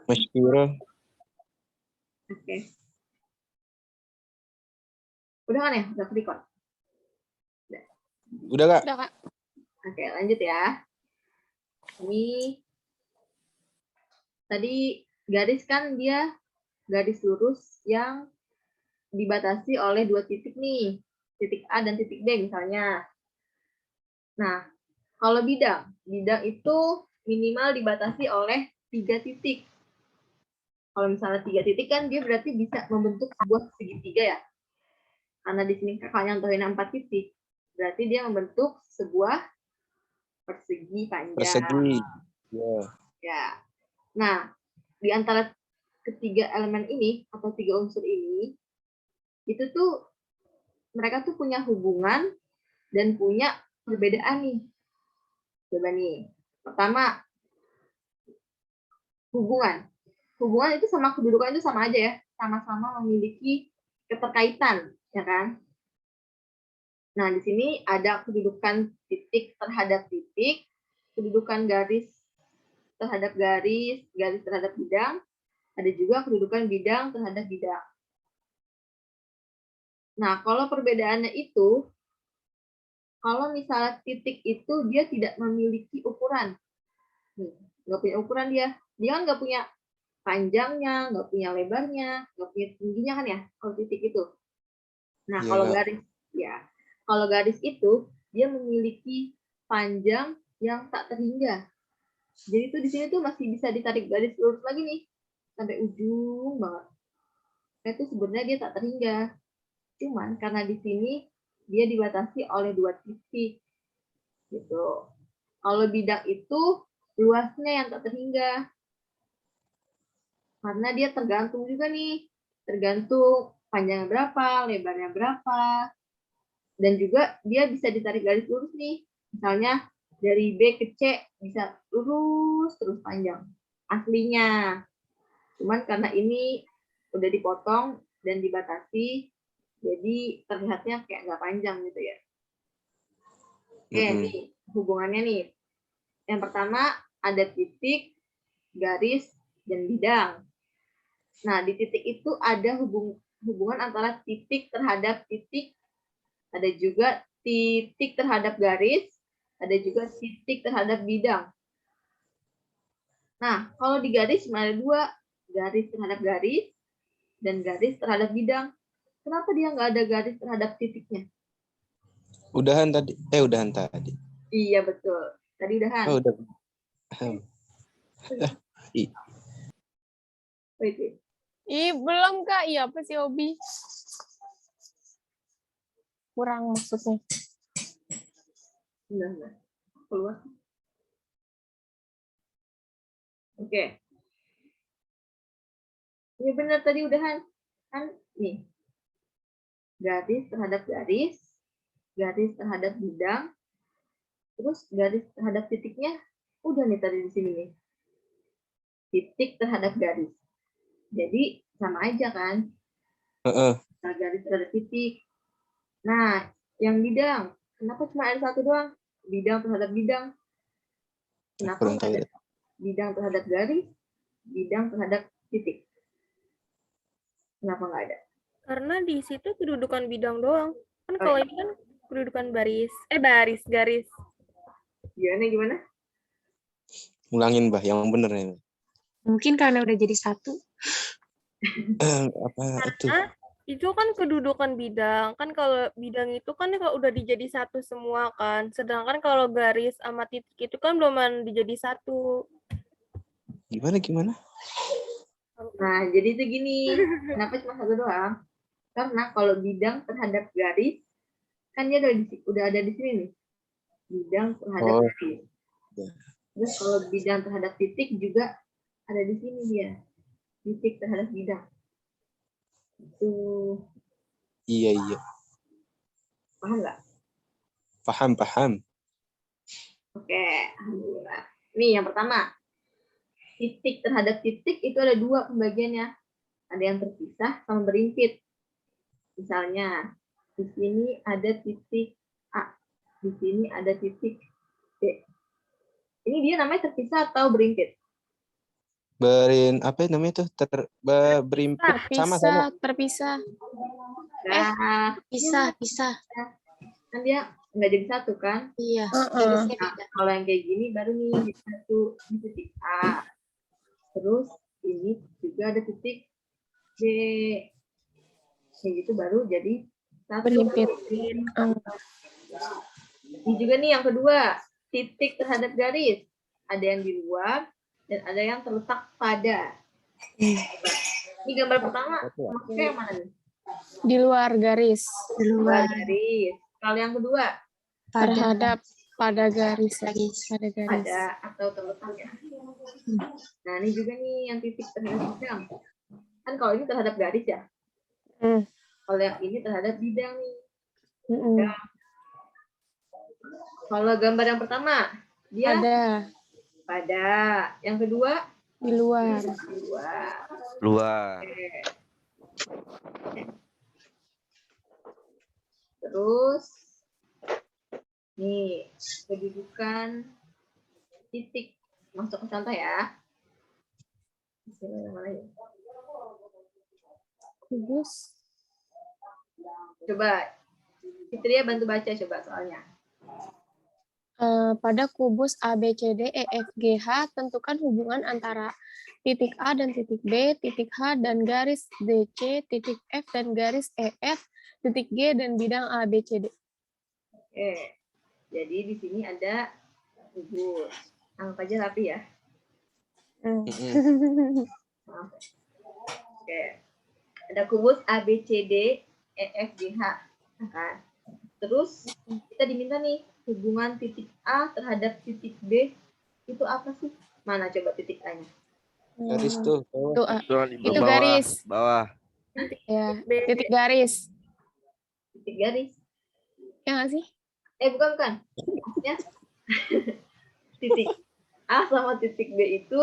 Masyhurah. Oke. Udah kan ya? Udah record? Udah, Kak? Udah, Kak. Oke, lanjut ya. Ini tadi garis kan dia garis lurus yang dibatasi oleh dua titik nih. Titik A dan titik B misalnya. Nah, kalau bidang itu minimal dibatasi oleh 3 titik. Kalau misalnya 3 titik kan dia berarti bisa membentuk sebuah segitiga ya. Karena di sini kakaknya nyentuhin 4 titik, berarti dia membentuk sebuah persegi panjang. Persegi. Ya. Ya. Nah, di antara ketiga elemen ini atau 3 unsur ini, itu tuh mereka tuh punya hubungan dan punya perbedaan nih. Coba nih. Pertama, hubungan. Hubungan itu sama kedudukan itu sama aja ya. Sama-sama memiliki keterkaitan, ya kan? Nah, di sini ada kedudukan titik terhadap titik, kedudukan garis terhadap garis, garis terhadap bidang, ada juga kedudukan bidang terhadap bidang. Nah, kalau perbedaannya itu, kalau misalnya titik itu dia tidak memiliki ukuran. Nggak punya ukuran dia. Dia kan nggak punya panjangnya, nggak punya lebarnya, nggak punya tingginya kan ya, kalau titik itu. Nah, Iya, kalau Kak. garis, ya. Kalau garis itu, dia memiliki panjang yang tak terhingga. Jadi itu di sini tuh masih bisa ditarik garis lurus lagi nih, sampai ujung banget. Nah, itu sebenarnya dia tak terhingga. Cuman karena di sini dia dibatasi oleh 2 titik. Gitu. Kalau bidang itu luasnya yang tak terhingga. Karena dia tergantung juga nih. Tergantung panjangnya berapa, lebarnya berapa. Dan juga dia bisa ditarik garis lurus nih. Misalnya dari B ke C bisa lurus terus panjang. Aslinya. Cuman karena ini udah dipotong dan dibatasi, jadi terlihatnya kayak nggak panjang gitu ya. Oke, nih hubungannya nih. Yang pertama ada titik, garis, dan bidang. Nah, di titik itu ada hubungan antara titik terhadap titik, ada juga titik terhadap garis, ada juga titik terhadap bidang. Nah, kalau di garis ada 2, garis terhadap garis dan garis terhadap bidang. Kenapa dia nggak ada garis terhadap titiknya? Udahan tadi. Udahan tadi. Iya, betul. Tadi udahan. Oh, udah. Wait. Ih, belum, Kak. Iya, apa sih, Obi? Kurang maksudnya. Enggak. Keluar. Oke. Ini benar tadi udahan. Kan nih. Garis terhadap garis, garis terhadap bidang, terus garis terhadap titiknya udah nih tadi di sini nih. Titik terhadap garis. Jadi sama aja kan? Nah, garis terhadap titik. Nah, yang bidang, kenapa cuma ada satu doang? Bidang terhadap bidang. Kenapa nggak ada bidang terhadap garis, bidang terhadap titik? Kenapa nggak ada? Karena di situ kedudukan bidang doang. Kan kalau ini kan kedudukan baris, garis. Gimana? Ulangin, Mbah, yang bener ya. Mungkin karena udah jadi satu. Apa itu? Itu kan kedudukan bidang. Kan kalau bidang itu kan kalau udah dijadi satu semua kan. Sedangkan kalau garis sama titik itu kan belum dijadi satu. Gimana? Nah, jadi itu gini. Kenapa cuma satu doang? Karena kalau bidang terhadap garis, kan dia udah ada di sini nih. Bidang terhadap garis. Terus kalau bidang terhadap titik juga ada di sini dia. Titik terhadap bidang. Itu. Iya. Paham nggak? Paham. Oke, alhamdulillah. Nih yang pertama. Titik terhadap titik itu ada 2 pembagiannya. Ada yang terpisah sama berimpit. Misalnya, di sini ada titik A. Di sini ada titik B. Ini dia namanya terpisah atau berimpit? apa namanya tuh? Berimpit sama. Terpisah. Nah, Pisah. kan dia nggak jadi satu kan? Iya. Heeh. Nah, kalau yang kayak gini baru nih jadi satu di titik A. Terus ini juga ada titik B. Kayak gitu baru jadi satu. Berhimpit. Ini juga nih yang kedua, titik terhadap garis. Ada yang di luar dan ada yang terletak pada. Ini gambar pertama, maksudnya yang mana nih? Di luar garis. Di luar. Garis. Kalau yang kedua, Terhadap pada garis. Garis. Pada garis. ada atau terletaknya. Nah, ini juga nih yang titik terhadap bidang. Kan kalau ini terhadap garis ya. Hmm. Kalau yang ini terhadap bidang nih. Mm-mm. Kalau gambar yang pertama, dia Ada pada. Yang kedua, di luar. di luar. Luar. Terus, nih, kedudukan titik. Masuk ke contoh ya. Mana ya? Kubus. Coba, Fitria bantu baca coba soalnya. Pada kubus ABCD EFGH tentukan hubungan antara titik A dan titik B, titik H dan garis DC, titik F dan garis EF, titik G dan bidang ABCD. Oke, jadi di sini ada kubus. Anggap aja rapi ya. Maaf. Oke, ada kubus ABCD EFGH. Nah, terus kita diminta nih hubungan titik A terhadap titik B itu apa sih? Mana coba titik A-nya? Garis tuh. Itu, Itu Itu garis. Bawah. ya, titik garis. Titik garis. Ya nggak sih? Bukan. Maksudnya titik A sama titik B itu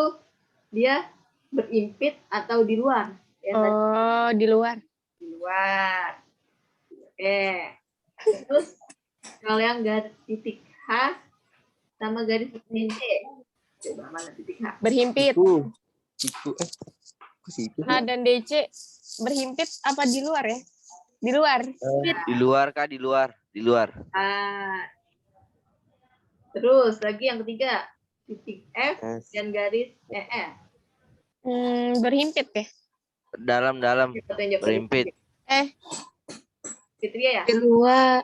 dia berimpit atau di luar? Ya, tadi Oh, di luar. di luar. Oke. Terus kalau yang garis titik H sama garis DC. Coba mana titik H? Berhimpit. Itu. Kok sih itu? H dan DC berhimpit apa di luar ya? Di luar. Di luar, Kak, di luar. Di luar. Terus lagi yang ketiga, titik F Yes. dan garis EF. Berhimpit ya? Dalam. Kita tunjuk Berimpit. Fitria ya? Di luar.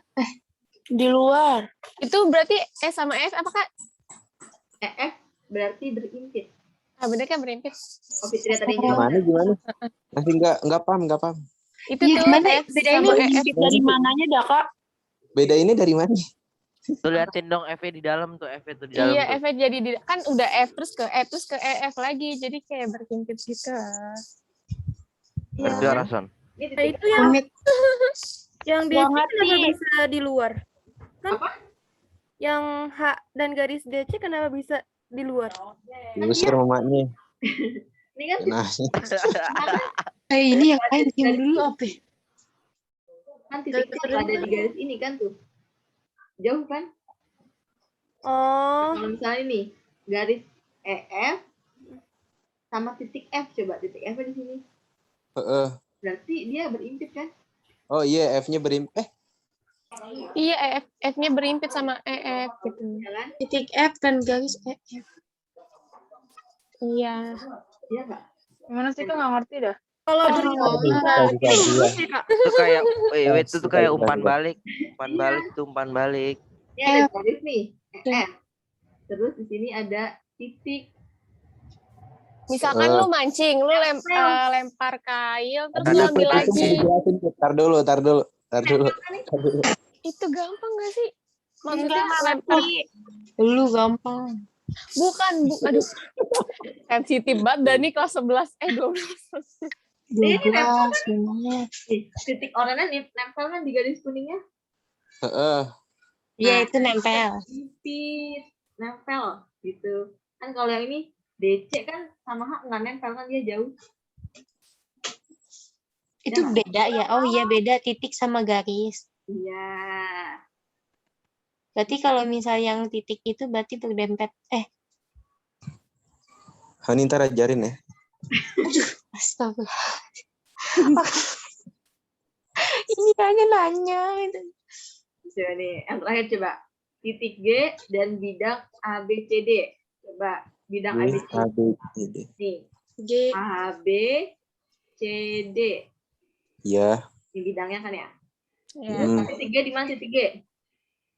Di luar. Itu berarti E sama F apa Kak? EF berarti berimpit. Bener kan berhimpit? Oh, Fitria tadi jawab. Gimana? Masih nggak paham. Itu Iya, tuh gimana F bedainnya sama EF. berhimpit dari mananya dah, Kak? Beda ini dari mana? Tuh liatin dong F-nya di dalam tuh, F-nya tuh di dalam. Iya, tuh. F jadi kan udah F terus ke E terus ke EF lagi. Jadi kayak berhimpit gitu. Ngerti orang, Son? Ini Nah, titik itu yang Rumit. DC Banget kenapa nih. bisa di luar? Kan Apa? yang H dan garis DC kenapa bisa di luar? Diusir mamanya. Ini kan Nah, Ini yang lain yang dulu apa? titik ada di garis ini kan tuh. Jauh kan? Oh, Kalau misalnya nih, garis EF sama titik F, coba titik F di sini. Berarti dia berimpit kan? oh iya, F-nya berimpit. Iya, F-nya berimpit sama EF gitu. Ya kan? Titik F dan garis EF. Iya. Iya nggak? Gimana sih, Kak? Nggak ngerti dah. kalau Itu kayak, itu tuh kayak umpan balik. Umpan balik. Ini ada garis nih, EF. Terus di sini ada titik. Misalkan lu mancing, lu lempar kail terus lu ambil lagi. Tar dulu. Itu gampang gak sih? Maksudnya Enggak, lempar. Lu gampang. Bukan, aduh. Sensitif banget Dani kelas 11, 12. 12 gimana? Titik oranye nempel kan di garis kuningnya. Iya, itu nempel. Sipit, nempel gitu. Kan kalau yang ini DC kan sama H nggak nempel kan dia jauh. Itu beda ya? Oh iya, beda titik sama garis. Iya. Berarti kalau misal yang titik itu berarti berdempet. Hani ntar ajarin ya. Astaga. Ini hanya nanya. Coba nih, yang terakhir coba. Titik G dan bidang ABCD. Coba bidang A, ABCD. B, C, D. Nih, G. ABCD. Ya, Ini bidangnya kan ya. Ya. Titik G di mana titik G?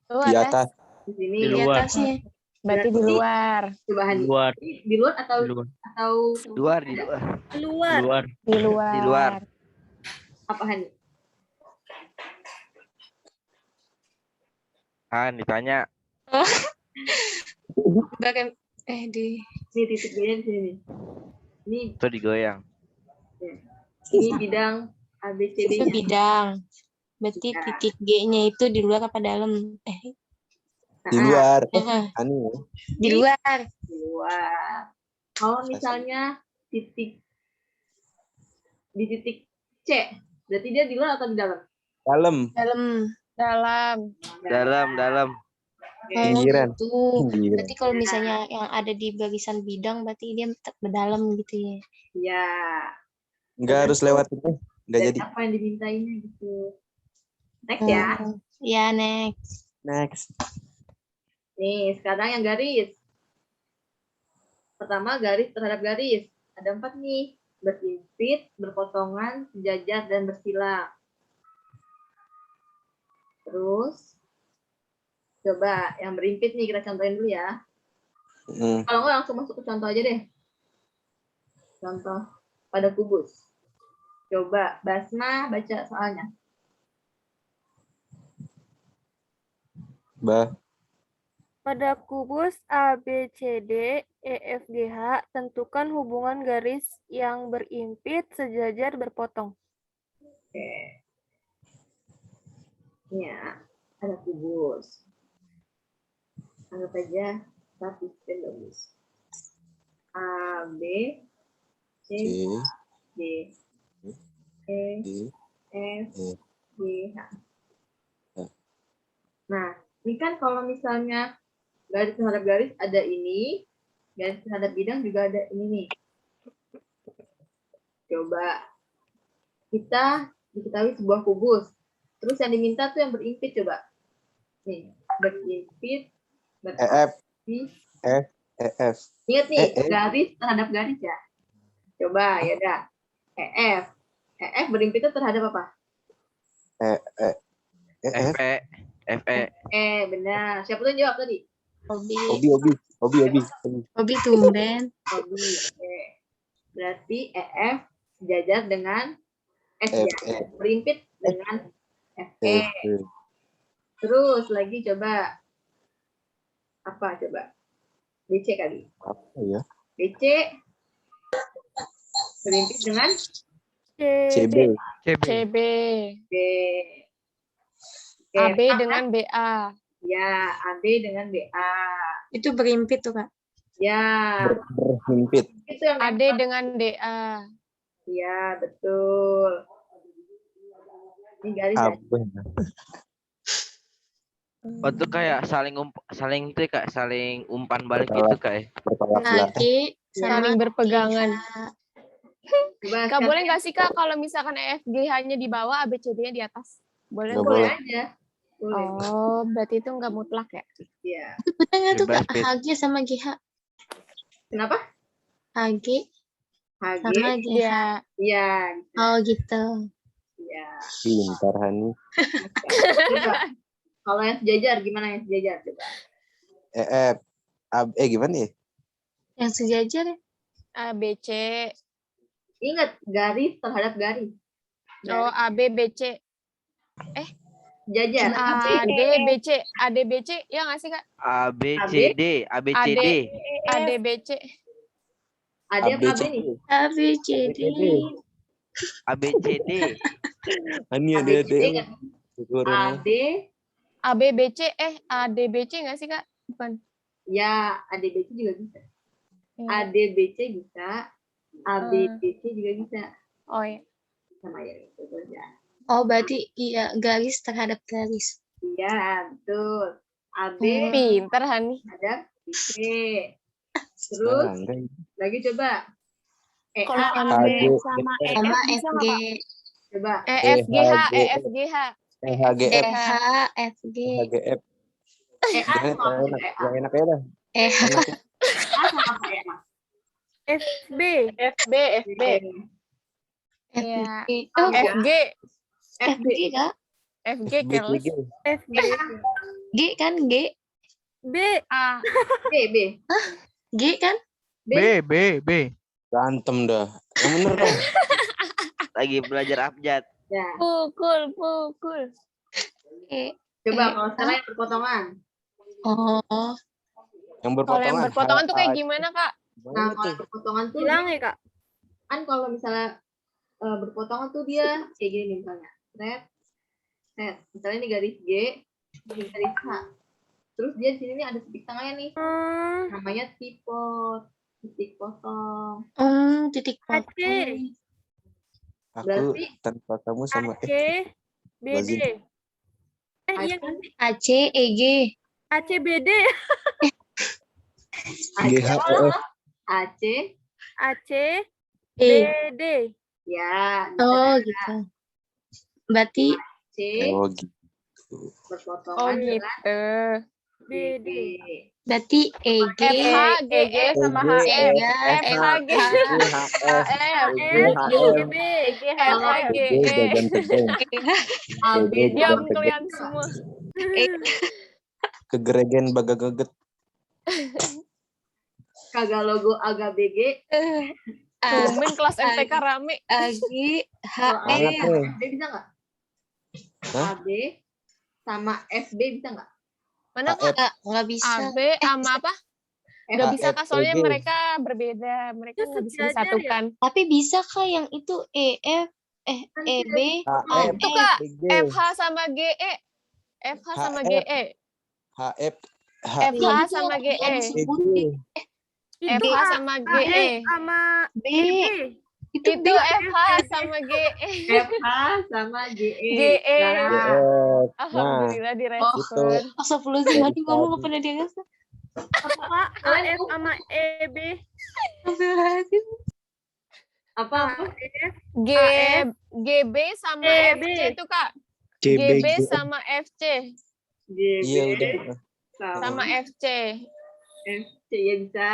Tuh di atas. atas. Di sini. Di Di luar. atasnya. Berarti di luar. Coba Hani. Di luar. Di luar atau Di luar. Di luar. Di luar. Di luar. Di luar. Di luar. apa Hani? Han ditanya. Bagian di Ini titik G-nya di sini nih. Ini Tuh digoyang. bidang itu ABCD-nya. bidang. Berarti Ya. titik G-nya itu di luar apa dalam? Di luar. Nah, Hani. di luar. Di luar. Kalau misalnya di titik C, berarti dia di luar atau di dalam? Dalam. Dalam. Dalam. Dalam. Oke. Pinggiran. Gitu. Pinggiran. Berarti kalau misalnya yang ada di barisan bidang, berarti dia tetap berdalam gitu ya. Ya. Nggak harus lewat itu. Nggak Dan jadi. apa yang dimintainya gitu. Next ya. Ya, next. Next. Nih, sekarang yang garis. Pertama, garis terhadap garis. Ada 4 nih. Berhimpit, berpotongan, sejajar, dan bersila. Terus, coba yang berimpit nih kita contohin dulu ya. Kalau nggak langsung masuk ke contoh aja deh. Contoh pada kubus. Coba Basma baca soalnya. Pada kubus ABCD, EFGH, tentukan hubungan garis yang berimpit, sejajar, berpotong. Oke. Ya, ada kubus. Anggap aja satu bagus. A, B, C, C, D, E, D, F, E. G, H. Nah, ini kan kalau misalnya garis terhadap garis ada ini, garis terhadap bidang juga ada ini nih. Coba kita diketahui sebuah kubus. Terus yang diminta tuh yang berimpit coba. Nih, berimpit, EF, berimpit. EF. Ingat nih, EF. garis terhadap garis ya. Coba ya udah. EF. EF berimpitnya terhadap apa? EF. FE. Benar. Siapa tuh yang jawab tadi? Obi. Hobi tumben. Obi. Oke. Berarti EF sejajar dengan F ya. Berimpit dengan FE. Terus lagi coba. Apa coba? BC kali. Apa ya? BC berimpit dengan CB. CB. B. Oke, AB paham dengan kan? BA. Ya, AB dengan BA. Itu berimpit tuh, Kak. Ya, Berhimpit. itu yang AD dengan DA. ya, betul. Ini garis ya. Apa? Oh tuh kayak saling itu kayak saling umpan balik gitu kayak. Bertolak belakang. AG sama Saling berpegangan. Coba Kak, boleh nggak sih Kak kalau misalkan EFG-nya di bawah, ABCD-nya di atas? Boleh Nggak nggak? boleh boleh. aja. Boleh. Oh, berarti itu nggak mutlak ya? Iya. itu benar nggak tuh, Kak? Bebas, Bet. HG sama GH. Kenapa? HG HG. sama GH. Iya. Iya. Oh, gitu. Iya. Pintar Hani. Coba. Kalau yang sejajar gimana yang sejajar coba? EF. Gimana ya? Yang sejajar ya? ABC. Ingat garis terhadap garis. Oh, AB, BC. Sejajar. AD, BC. AD, BC. Ya nggak sih Kak? ABCD. AD, BC. Ada apa ABC. nih? ABCD. ABCD. Hani ada ABCD ingat. AD. AB, BC. AD, BC nggak sih Kak? Bukan. Ya, ADBC juga bisa. Iya. ADBC bisa. ABBC juga bisa. Oh iya. Sama ya. Betul ya. Oh, berarti iya garis terhadap garis. Iya, betul. AB Pinter Hani. terhadap BC. Terus enggak. lagi coba. Kalau EA AB HG, sama EF Sama bisa FG. nggak, Kak? coba. EFGH, EFGH. HGF, EH, FG. HGF. EA Jangan sama apa enak, EA? yang enak ya dah. EH, Enak ya. EA sama apa EA? FB. FB, FB. Iya. FG. Oh, FG, FB. FG kak? FG FBCG. careless. FB. G kan G? B. A. B. G kan? B. Berantem dah. Yang bener dong. Lagi belajar abjad. Ya. Pukul. E. Coba Eh, kalau sekarang yang berpotongan. Oh, Yang Kalau yang berpotongan. berpotongan tuh kayak gimana, Kak? Nah, kalau berpotongan tuh Bilang ya, Kak. kan kalau misalnya berpotongan tuh dia kayak gini nih misalnya. Set. Misalnya ini garis G, ini garis H. Terus dia di sini nih ada titik tengahnya nih. Namanya tipot. Titik potong. titik AC. potong. Aku Berarti tanpa kamu sama AC. BD. Lazim. Iya kan? AC, EG. ACBD. GHEF. AC. AC. E. BD. Ya. Oh, gitu. Berarti C. Oh gitu. Berpotongan Oh dengan gitu. BD. berarti EG. FH, GE sama HF. FH, GB. HF, GE. Jajan tegong. AB Diam kalian semua. Kegeregen bagageget. kagak logo agak BG. Tumben kelas MTK rame. AG, Kalau AB HE. Banget nih. FB bisa nggak? Hah? AB sama FB bisa nggak? Mana, Kak? Nggak bisa. AB sama apa? Nggak bisa, Kak, soalnya HFG. mereka berbeda. Mereka Itu nggak bisa sejajar ya? disatukan. Tapi bisa kak yang itu EF, EB, HF. Itu, Kak, HG. FH sama GE. FH sama HF. GE. HF. FH Yang itu sama yang GE. disebut HG. FH sama GE. Sama B. B. Itu B. Itu FH sama GE. FH sama GE. GE. Nah, GF. Alhamdulillah direspon. Astagfirullahaladzim, aduh kamu nggak pernah dengar. Apa? AF sama EB. Astagfirullahaladzim. apa? G, GB sama GB. FC itu, Kak. GB. GB sama FC. GB Iya udah. Sama FC. FC ya bisa.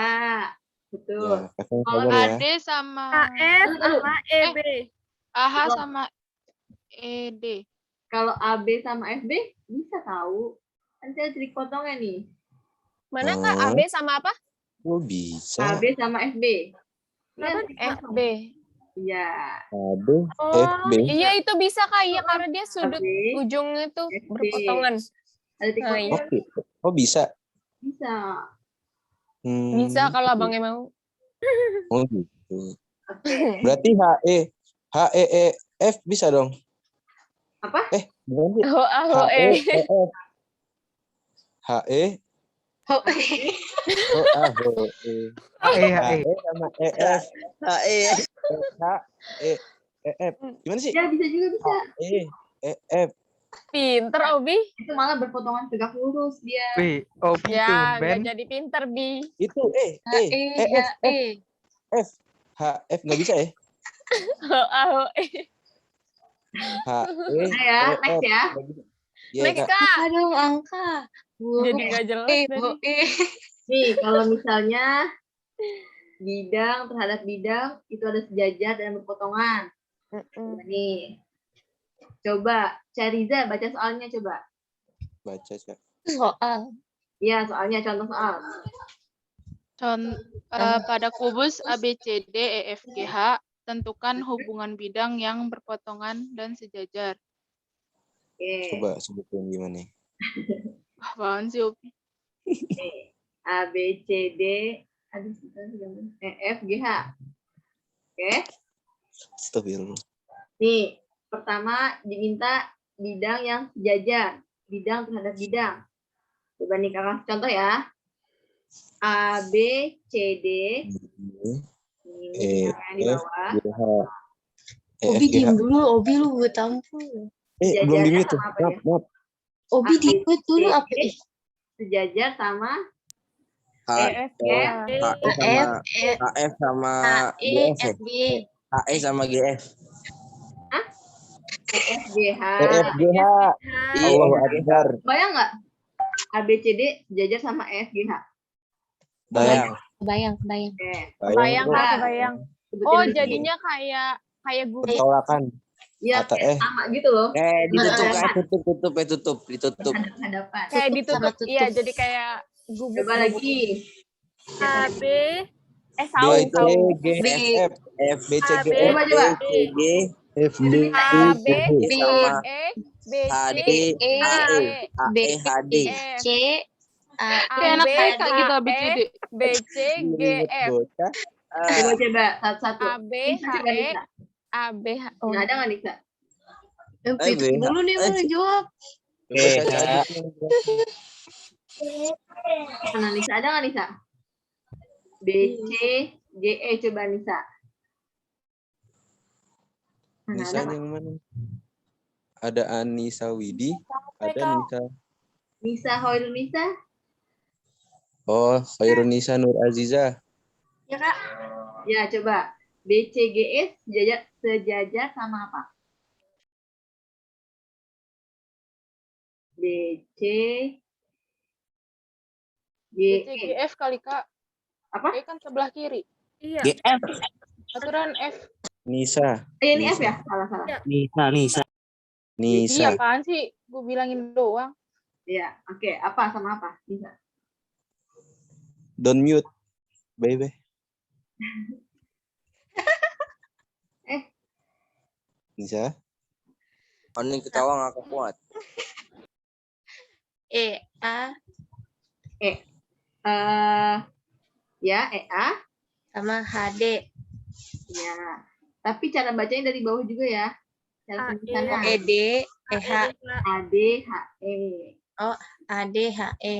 Betul. Ya, kakak Kalau sabar ya. AD sama AF sama EB. AH sama ED. Kalau AB sama FB bisa tahu. Kan saya titik potongnya nih. Mana, Kak? Oh. AB sama apa? Oh bisa. AB sama FB. Apa? FB. Iya. AB. Oh, FB. Iya, itu bisa, Kak. Iya, karena dia sudut AB. ujungnya tuh FB. berpotongan. Ada titik Nah, iya. potong. Oh bisa. Bisa. Bisa kalau abangnya mau. Oh gitu. Oke. Berarti HEF bisa dong. Apa? Bukan sih. HOE. HEF. HE. Oh, HE sama EF. HE. EF. Gimana sih? Ya bisa juga bisa. EF. Pinter, Obi. Itu malah berpotongan tegak lurus dia. Ya, nggak jadi pinter, Bi. Itu E, F. HF nggak bisa ya? HOE. HE. Nah ya, next ya. Iya, Next, Kak. Kak. Aduh, angka. Jadi nggak jelas tadi. Nih, kalau misalnya bidang terhadap bidang itu ada sejajar dan berpotongan. Nih. Coba, Cariza baca soalnya coba. Baca, Kak. Soal. Iya, soalnya contoh soal. Pada kubus ABCD EFGH, tentukan hubungan bidang yang berpotongan dan sejajar. Oke. Coba sebutin gimana? Apaan sih, Opi? Nih, A, B, C, D, E, F, G, H. Oke. Astagfirullah. Nih, pertama diminta bidang yang sejajar. Bidang terhadap bidang. Coba nih kakak contoh ya. A, B, C, D. Ini bidangnya di bawah. GH. Obi EFGH. diem dulu, Obi lu gue tampol. Belum di mute. Sama apa Maaf. Obi diem dulu apa? Sejajar sama F, HF sama E, GF ya? F, G. HE sama GF. E, F, G, H. EFGH. Allahu Akbar. Bayang nggak? A, B, C, D sejajar sama E, F, G, H. Bayang. Kebayang. Oke. Kebayang, bro. Kak, kebayang. Sebutin Oh, dulu. jadinya kayak Google. Bertolakan. Iya, Kata kayak sama gitu loh. Ditutup. Ditutup. Hadapan. Kayak Tutup sama ditutup. Iya, tutup. jadi kayak gugup. Coba lagi. A, B, Saung. B, G, F, F, B, C, G, F, Coba. B, C, G, F, D, A, B, B, sama E, B, H, C, D, H, E, H, B, E, H, D. C, A, Kayak anak B, TK gitu H, ABCD. B, C, G, F. Bocah. Coba satu-satu. A, B, Nisa, H, coba, E, Nisa. A, B, H. Oh, Nah, ada nggak Nisa? Itu dulu nih mau jawab. Mana Nisa? Ada nggak Nisa? B, C, G, E. Coba Nisa. Mana Nisa ada nggak? yang mana? Ada Anissa Widi, ada Nisa. Nisa, Hoirul Nisa. Oh, Khairunisa Nur Aziza. Ya Kak? Ya, coba. B, C, G, E sejajar sama apa? B, C, G, B, C, G, E. F kali, Kak. Apa? E kan sebelah kiri. iya. GF. Aturan F. Nisa. Ini F ya? Salah. Nisa. Iya, apaan sih? Gue bilangin doang. Iya, oke. Apa sama apa? Bisa. Don't mute, baby. Nisa. Oh, ini ketawa nggak kuat. E, A, Ya, E, A. sama H, D. Ya. Tapi cara bacanya dari bawah juga ya. Cara tulisannya. E, D, E, H. A, D, H, E. Oh, A, D, H, E.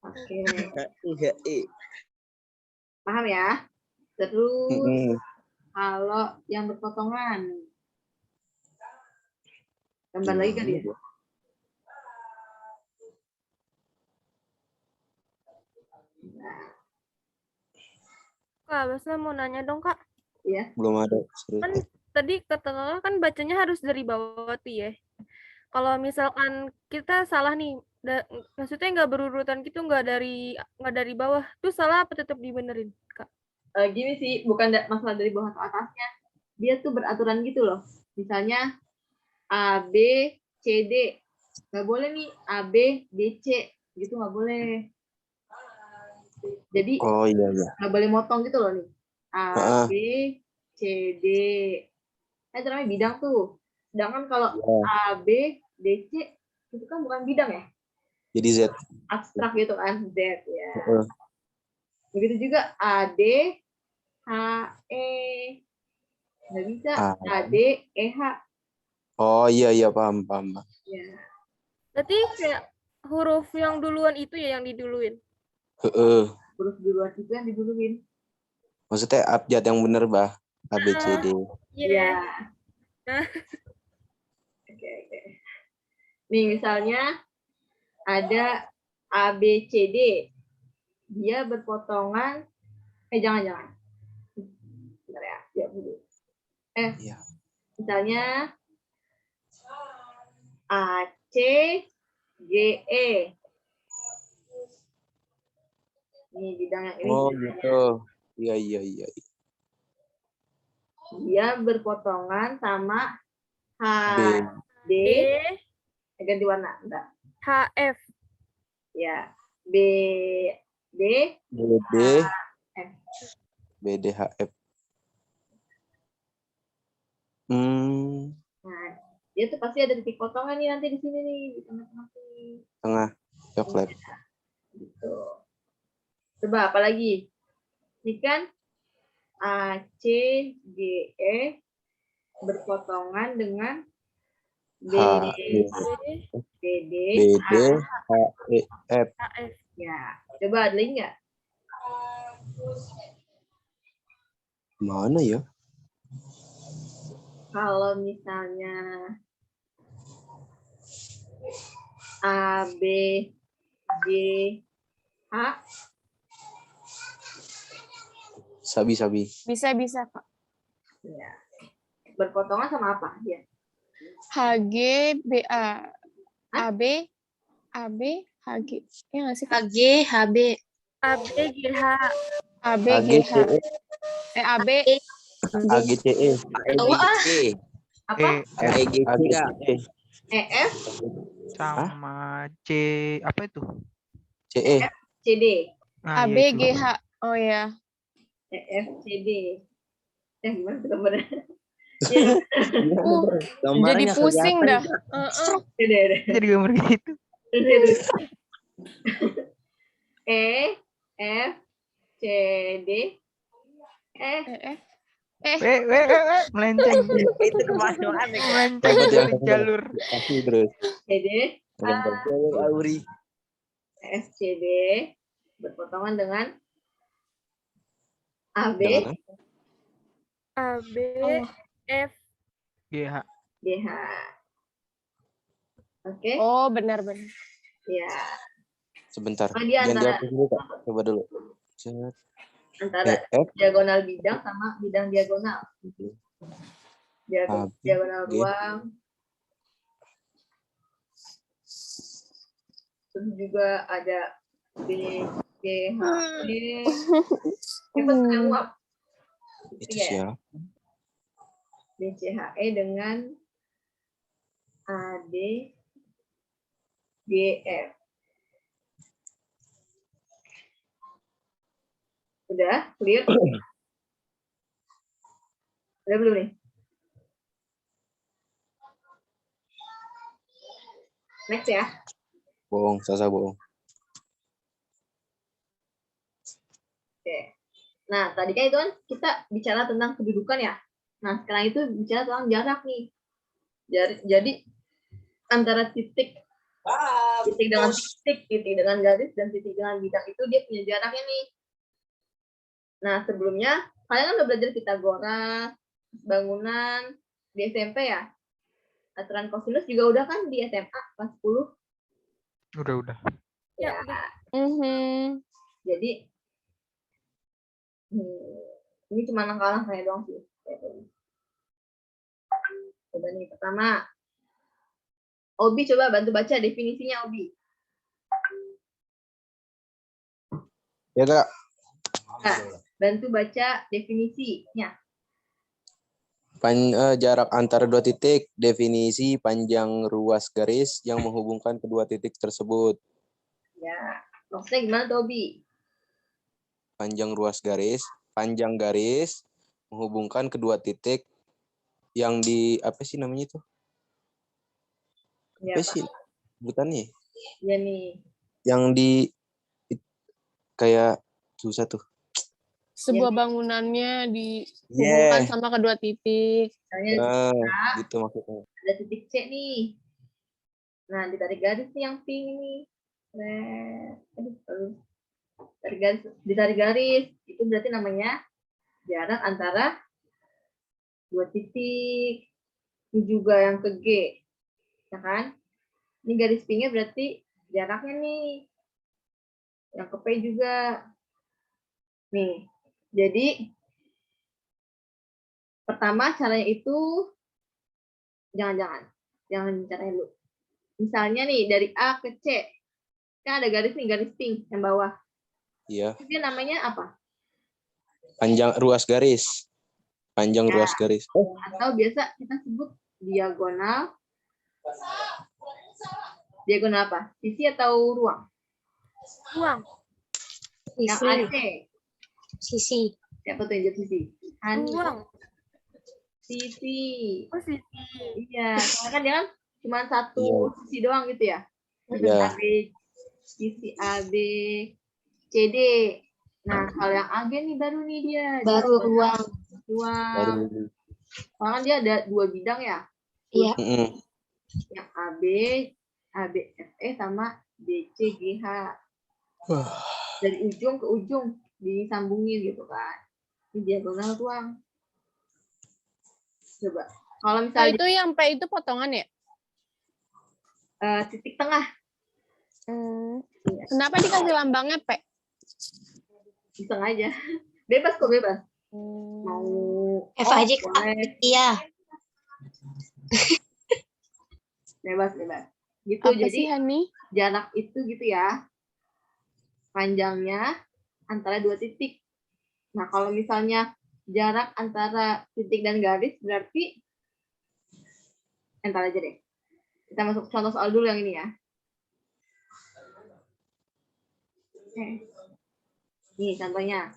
Oke. Iya, Paham ya? Terus kalau yang berpotongan. Gambar lagi kali ya? Kak, Basna mau nanya dong, Kak. Iya. Belum ada. Kan tadi kata Kakak kan bacanya harus dari bawah tuh ya. Kalau misalkan kita salah nih, maksudnya nggak berurutan gitu, nggak dari bawah, tuh salah apa tetap dibenerin, Kak? Gini sih, bukan masalah dari bawah ke atasnya. Dia tuh beraturan gitu loh. Misalnya A, B, C, D. Nggak boleh nih A, B, B, C. Gitu nggak boleh. Jadi Oh iya. nggak boleh motong gitu loh nih. A, B, C, D. Itu namanya bidang tuh. Sedangkan kalau A, B, D, C itu kan bukan bidang ya. Jadi Z. Abstrak gitu kan, Z ya. Begitu juga A, D, H, E. Nggak bisa A, D, E, H. Oh iya, paham. Ya. Berarti kayak huruf yang duluan itu ya yang diduluin. Huruf duluan itu yang diduluin. Maksudnya abjad yang bener, Bah. A, B, C, D. Iya. Oke. Nih misalnya ada A, B, C, D. Dia berpotongan. Jangan. Bentar ya. Lihat dulu. Iya. Misalnya A, C, G, E. Ini bidang yang ini. Oh gitu. Iya. Dia berpotongan sama H, D. Ganti warna. Bentar. HF. Ya. B, D. B, D, H, F. Nah, dia tuh pasti ada titik potongan nih nanti di sini nih, di tengah-tengah sini. Tengah, coklat. Gitu. Coba apa lagi? Ini kan A, C, G, E berpotongan dengan B, D, H, E, F. Ya, coba ada lagi nggak? Mana ya? Kalau misalnya A, B, G, H, Sabi-sabi. Bisa, Kak. ya. Berpotongan sama apa dia? HG, BA. Hah? AB, HG. Ya nggak sih, Kak? HG, HB. ABGH. AB, GH. AGCE. AB. AGCE. Tahu ah. AEGC. Apa? AEGC nggak? AGCE. EF, Sama C apa itu? CE. CD. Nah, AB, iya itu. GH. Oh ya. EF, CD. Gimana tuh gambarnya? Gambarnya Jadi nggak pusing kelihatan. dah. Udah. Jadi gambar gitu. E, F, C, D, E, EF. Melenceng. Itu kemana-mana. Melenceng Coba dari yang jalur. kasih terus. C, D, Jalur Auri. F, C, D, berpotongan dengan AB, Jangan. AB, F, GH. GH. Oke, Oh, benar. ya. Sebentar. Oh, dia Jangan antara- dihapus dulu, Kak. Coba dulu. Set. Antara EF. diagonal bidang sama bidang diagonal. AB, Diagonal G. ruang. Terus juga ada B, G, H, E. Hebat yang uap. Itu Iya. siapa? BCHE dengan AD, GF. Udah, clear? Udah belum nih? Next ya. Bohong, Sasa bohong. Oke. Nah, tadi kan itu kan kita bicara tentang kedudukan ya. Nah, sekarang itu bicara tentang jarak nih. Jadi antara titik dengan titik dengan garis, dan titik dengan bidang itu dia punya jaraknya nih. Nah, sebelumnya kalian kan udah belajar Pitagoras, bangunan di SMP ya. Aturan kosinus juga udah kan di SMA kelas 10. Udah. Ya, jadi ini cuma langkah-langkahnya doang sih. Coba nih, pertama. Obi, coba bantu baca definisinya, Obi. Ya, Kak. Nah, bantu baca definisinya. Jarak antara dua titik, definisi panjang ruas garis yang menghubungkan kedua titik tersebut. Ya, maksudnya gimana tuh, Obi? Panjang ruas garis, panjang garis menghubungkan kedua titik yang di apa sih namanya itu? Ya, Apa sih sebutannya? ya nih. Yang di kayak susah tuh. Sebuah bangunannya dihubungkan sama kedua titik. Misalnya Gitu maksudnya. ada titik C nih. Nah, ditarik garis nih yang pink nih. Ditarik garis. Itu berarti namanya jarak antara dua titik. Ini juga yang ke G. Ya kan? Ini garis pinknya berarti jaraknya nih. Yang ke P juga. Nih. Jadi, pertama caranya itu jangan caranya dulu. Misalnya nih dari A ke C, kan ada garis nih, garis pink yang bawah. Iya. Itu namanya apa? Panjang ruas garis. Panjang ruas garis. Atau biasa kita sebut diagonal. Diagonal apa? Sisi atau ruang? ruang, Yang Sisi. AC. Sisi. Siapa tuh yang jadi sisi? Hani. ruang. Sisi. Oh, sisi. Iya, soalnya kan dia kan cuma satu sisi doang gitu ya. Iya. Sisi AB, CD. Nah, kalau yang AG nih baru nih dia. Baru ruang. Baru. Soalnya kan dia ada dua bidang ya. Iya. Yang AB, ABFE sama DCGH. Dari ujung ke ujung disambungin gitu kan. Ini diagonal ruang. Coba. Kalau Oh, misalnya itu yang P itu potongan ya? titik tengah. Iya, Kenapa dikasih lambangnya P? iseng aja. Bebas kok, bebas. Mau F O, aja, Kak. boleh. Iya. Bebas, bebas. Gitu, Apa jadi sih Hani? jarak itu gitu ya. Panjangnya antara dua titik. Nah, kalau misalnya jarak antara titik dan garis berarti entar aja deh. Kita masuk contoh soal dulu yang ini ya. Oke. Nih contohnya.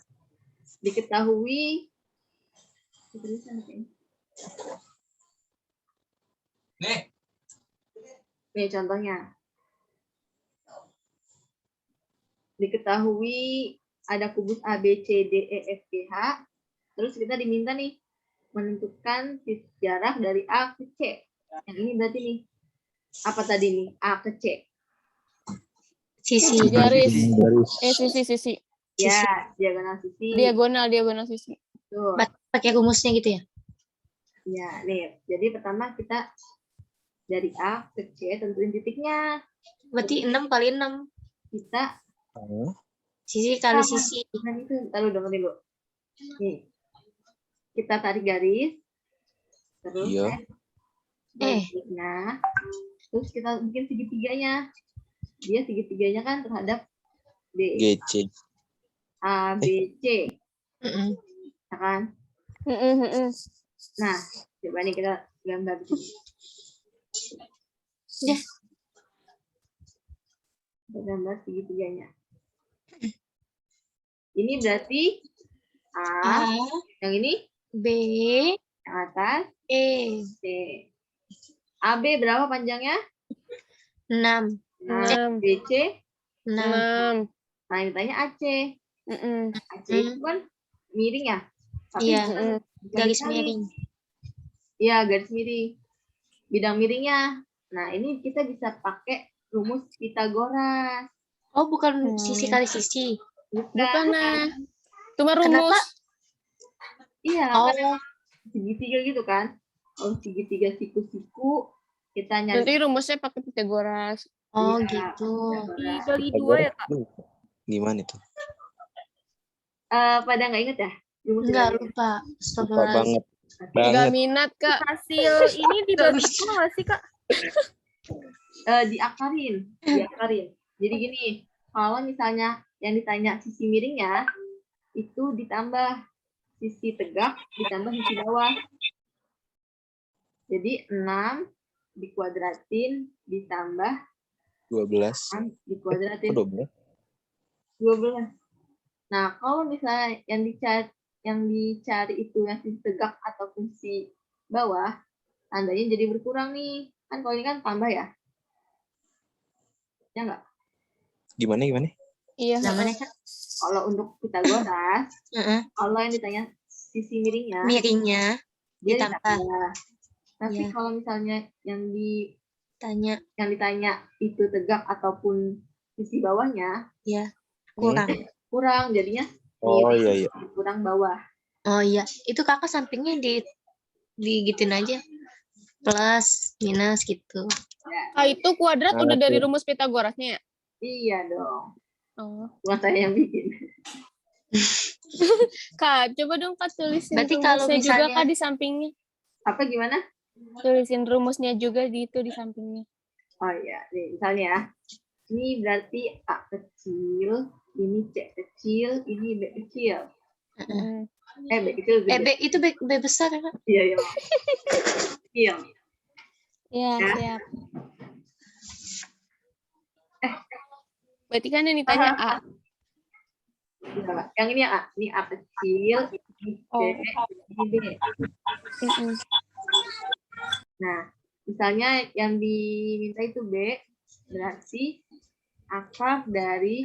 Diketahui Nih contohnya. Diketahui ada kubus A, B, C, D, E, F, G, H. Terus kita diminta nih menentukan jarak dari A ke C. Yang ini berarti nih. Apa tadi nih? A ke C. Sisi. Garis. Garis. Sisi. Ya, diagonal sisi. Diagonal sisi. Tuh. Pakai rumusnya gitu ya? Ya, nih. Jadi pertama kita dari A ke C tentuin titiknya. Berarti 6 kali 6. Kita Sisi kali sisi. nah itu lalu dengerin dulu. Nih. Kita tarik garis. Terus Iya. nah, terus kita bikin segitiganya. Dia segitiganya kan terhadap B. GC. A, B, C. Mm-mm. Ya kan? Nah, coba nih kita gambar di sini. Ya. Kita gambar segitiganya. Ini berarti A, A, yang ini B, yang atas E. C. AB berapa panjangnya? 6. Nah, BC. 6. 6. Nah, yang ditanya AC. AC itu kan miring ya? Tapi Iya. bukan Garis dicari. miring. Iya, garis miring. Bidang miringnya. Nah, ini kita bisa pakai rumus Pitagoras. Oh, bukan sisi kali sisi. Bukan nah. Cuma Kenapa? rumus. Iya, Oh, kan segitiga gitu kan. Kalau segitiga siku-siku, kita nyari. Nanti rumusnya pakai Pitagoras. oh Iya, gitu. Pitagoras. Dibagi 2 ya, Kak? Gimana itu? Pada nggak inget ya? Rumusnya Enggak, nggak inget? lupa. Lupa Astagfirullahaladzim. banget. Nggak minat Kak. Hasil ini dibagi 2 nggak sih, Kak? Diakarin. Jadi gini, kalau misalnya yang ditanya sisi miringnya, itu ditambah sisi tegak, ditambah sisi bawah. Jadi 6 dikuadratin, ditambah 12. 6 dikuadratin, 12. 12. Nah, kalau misalnya yang dicari itu yang sisi tegak atau sisi bawah, tandanya jadi berkurang nih. Kan kalau ini kan tambah ya? Ya nggak? Gimana? Iya. Namanya Kak? Kalau untuk Pitagoras, Heeh. kalau yang ditanya sisi miringnya, Miringnya dia ditambah. ditambah. Tapi Iya. kalau misalnya yang Tanya. ditanya itu tegak ataupun sisi bawahnya, Ya. Kurang. kurang. Jadinya Oh miring, iya. kurang bawah. Oh iya. Itu kakak sampingnya digituin aja. Plus, minus gitu. Ah, itu kuadrat Nah, udah dari tuh. rumus Pitagorasnya ya? Iya dong. Oh. Bukan saya yang bikin. Kak, coba dong Kak tulisin Berarti kalau rumusnya juga misalnya- Kak di sampingnya. Apa gimana? Tulisin rumusnya juga di itu di sampingnya. Oh iya, nih misalnya ya. Ini berarti A kecil, ini C kecil, ini B kecil. Heeh. B kecil gede. B itu B besar ya Kak? Iya, iya. Iya. Iya, Ya. siap. Berarti kan yang ditanya A. Iya, yang ini A. Ini A kecil, ini C, Oh. ini B. Mm-mm. Nah, misalnya yang diminta itu B, berarti akar dari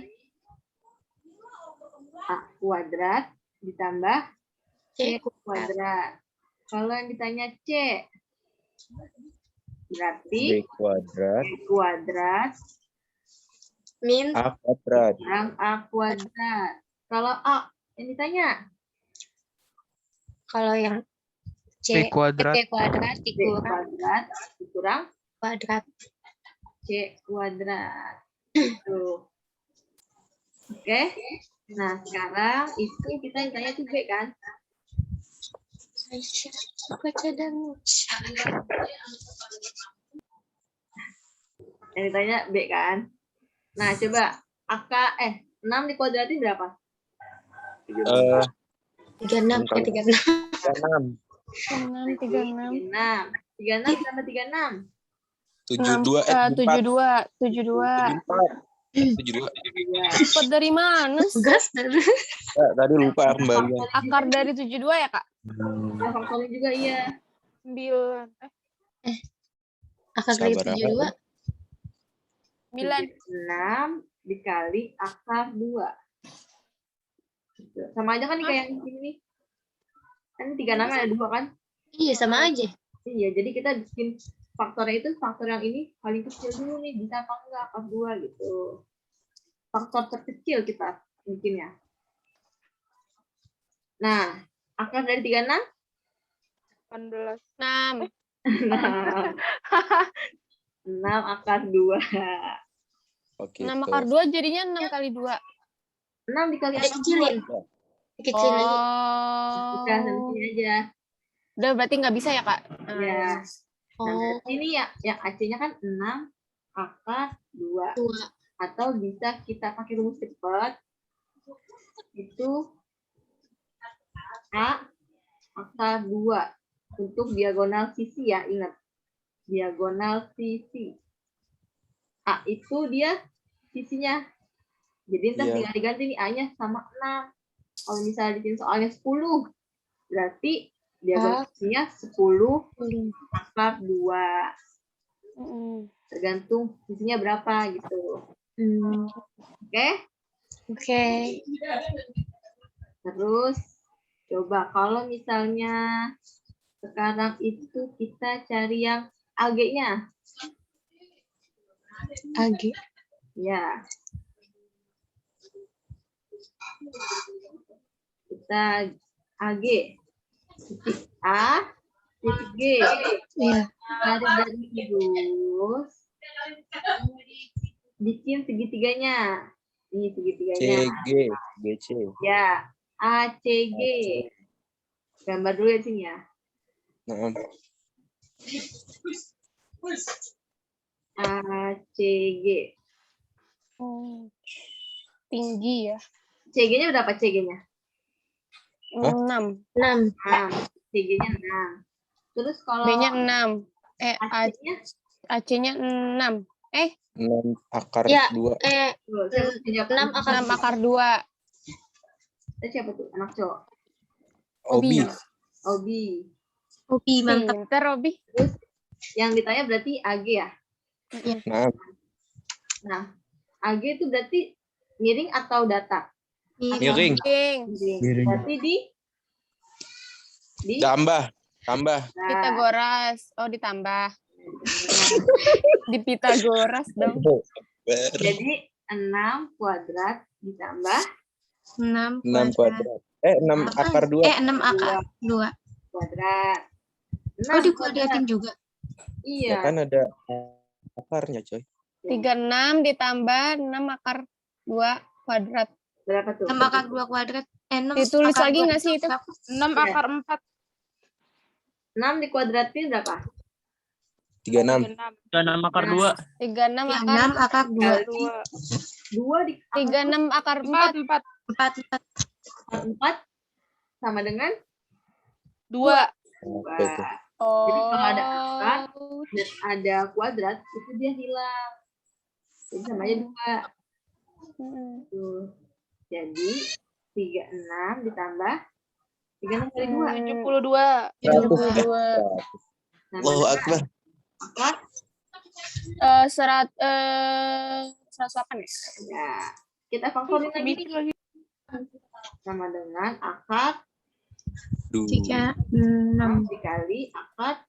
A kuadrat ditambah C kuadrat. Kalau yang ditanya C, berarti B kuadrat. B kuadrat Min A kuadrat. kurang A kuadrat. Kalau A yang ditanya, kalau yang B kuadrat. B kuadrat B kuadrat dikurang kuadrat. C kuadrat. Tuh. Oke. Nah, sekarang itu kita yang tanya tuh B kan? Baca dan Yang ditanya B kan? Nah, coba 6 dikuadratin berapa? 36 36. 6. 6, 36. 36 ditambah 36. 72 72. 72. Dapat dari mana sih? Gas dulu. Tadi lupa kembalian. Akar dari 72 ya, Kak? Nah, faktornya juga iya. 9. Akar dari Sabar, 72. 9. 6 dikali akar 2. Gitu. Sama aja kan nih kayak yang ini nih. Kan 36 ada 2 kan? Iya, sama aja. Iya, jadi kita bikin faktornya itu faktor yang ini paling kecil dulu nih, bisa apa enggak akar 2 gitu. Faktor terkecil kita bikinnya. Nah, akar dari 36? 18. 6. 6 akar 2. Oke. 6 akar 2 jadinya 6 kali 2. 6 dikali akar Dikecilin. 2. Dikecilin lagi. Kita sampai sini aja. Udah berarti nggak bisa ya, Kak? Ya. Nah, Oh, berarti ini ya, yang AC-nya kan 6 akar 2. 2. Atau bisa kita pakai rumus cepat. Itu A akar 2 untuk diagonal sisi ya, ingat. Diagonal sisi. A itu dia sisinya. Jadi ntar Iya. tinggal diganti nih A-nya sama 6. Kalau misalnya di sini soalnya 10, berarti diagonal sisinya 10 akar 2. Tergantung sisinya berapa gitu. Oke? Oke. Terus coba kalau misalnya sekarang itu kita cari yang AG-nya. AG. Ya. Kita AG. Titik A, titik G. Iya. Dari terus bikin segitiganya. Ini segitiganya. CG, BC. Ya, ACG. Gambar dulu ya di sini ya. Nah, ACG. Oh, tinggi ya. CG-nya berapa CG-nya? 6. 6. 6. CG-nya 6. Terus kalau B-nya 6. AC-nya AC-nya 6. 6 akar Ya, 2. tuh, siapa tuh yang jawab? 6 akar 6 akar 2. Siapa tuh? Anak cowok. Obi. Obi. Obi, mantap. Pinter, Robi. Yang ditanya berarti AG ya? Nah, Nah, AG itu berarti miring atau datar? miring. King. Miring. Berarti di Tambah. nah, Pitagoras. Oh, ditambah. Di Pitagoras dong. jadi 6 kuadrat ditambah 6 6 kuadrat. 6 akar 2. 6 akar 2. kuadrat. Oh, dikuadratin juga. Ya Iya. kan ada akarnya, coy. 36 ditambah 6 akar 2 kuadrat. Berapa tuh? 6 akar 2 kuadrat. 6 Ditulis akar lagi 2 nggak sih itu? 6 akar 4. 6 dikuadratin berapa? 36. 6 akar 2. 36 akar 6 akar 2. 2 di 36 akar 4. 4. 4 sama dengan 2. 2. Oke. Oh. Jadi kalau ada akar dan ada kuadrat, itu dia hilang. Jadi sama aja 2. Tuh. Jadi 36 ditambah 36 kali 2. 72. 72. Allahu Akbar. Akar 108 ya? ya. Kita faktorin lagi nih. Sama dengan akar 3, 6. 6 dikali akar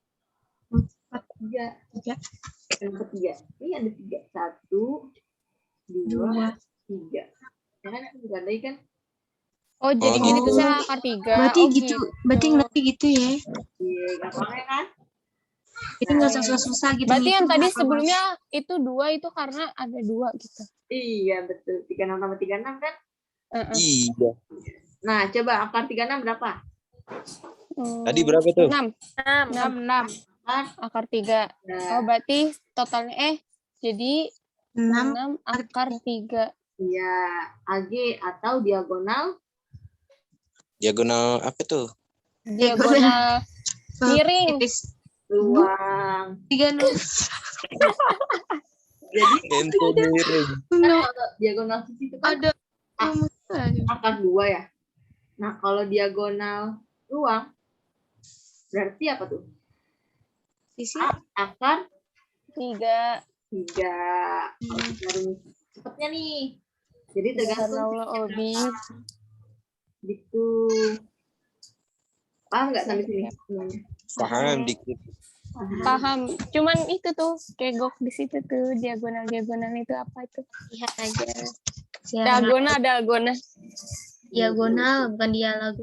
3. Yang ketiga. Ini ada 3. 1, 2, 3. Ya kan itu juga lagi kan? Oh, jadinya gitu. ditusnya akar 3. Berarti Oh, gitu. Berarti nanti gitu ya. Iya, gampangnya kan? Itu nggak usah susah-susah gitu. Berarti yang ngitung, tadi apa, sebelumnya itu 2 itu karena ada 2 gitu. Iya, betul. 36 tambah 36 kan? Iya. Nah, coba akar 36 berapa? Tadi berapa tuh? 6. 6. Akar 3. Oh, berarti totalnya jadi 6 akar 3. Iya, AG atau diagonal Diagonal apa tuh? Diagonal miring. Tipis. ruang. 36. Jadi Ente miring. kan kalau diagonal sisi itu kan Ada. akar 2 ya. Nah, kalau diagonal ruang berarti apa tuh? Sisi. Akar 3. 3. Cepatnya nih. Jadi tergantung Obi. gitu. Paham nggak sampai sini semuanya? Paham dikit. Paham. Cuman itu tuh kegok di situ tuh diagonal itu apa itu? Lihat aja. Dalgona. Diagonal bukan diagonal.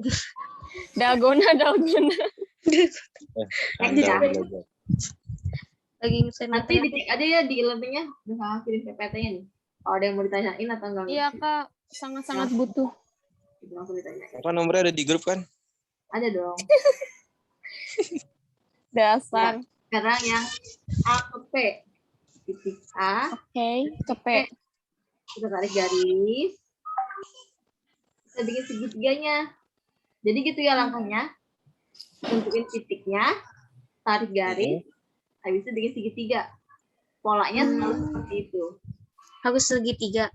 Dalgona. Anda belajar. Lagi ngesen Nanti dicek aja ya di e-learningnya. Udah kirim PPT-nya nih. Kalau ada yang mau ditanyain atau enggak? Iya, Kak. Sangat-sangat butuh. Langsung ditanyain. Apa nomornya ada di grup kan? Ada dong. Dasar. Sekarang yang A ke P. Titik A. Oke, ke P. Kita tarik garis. Kita bikin segitiganya. Jadi gitu ya langkahnya. Tentuin titiknya. Tarik garis. Habis itu bikin segitiga. Polanya selalu seperti itu. Harus segitiga.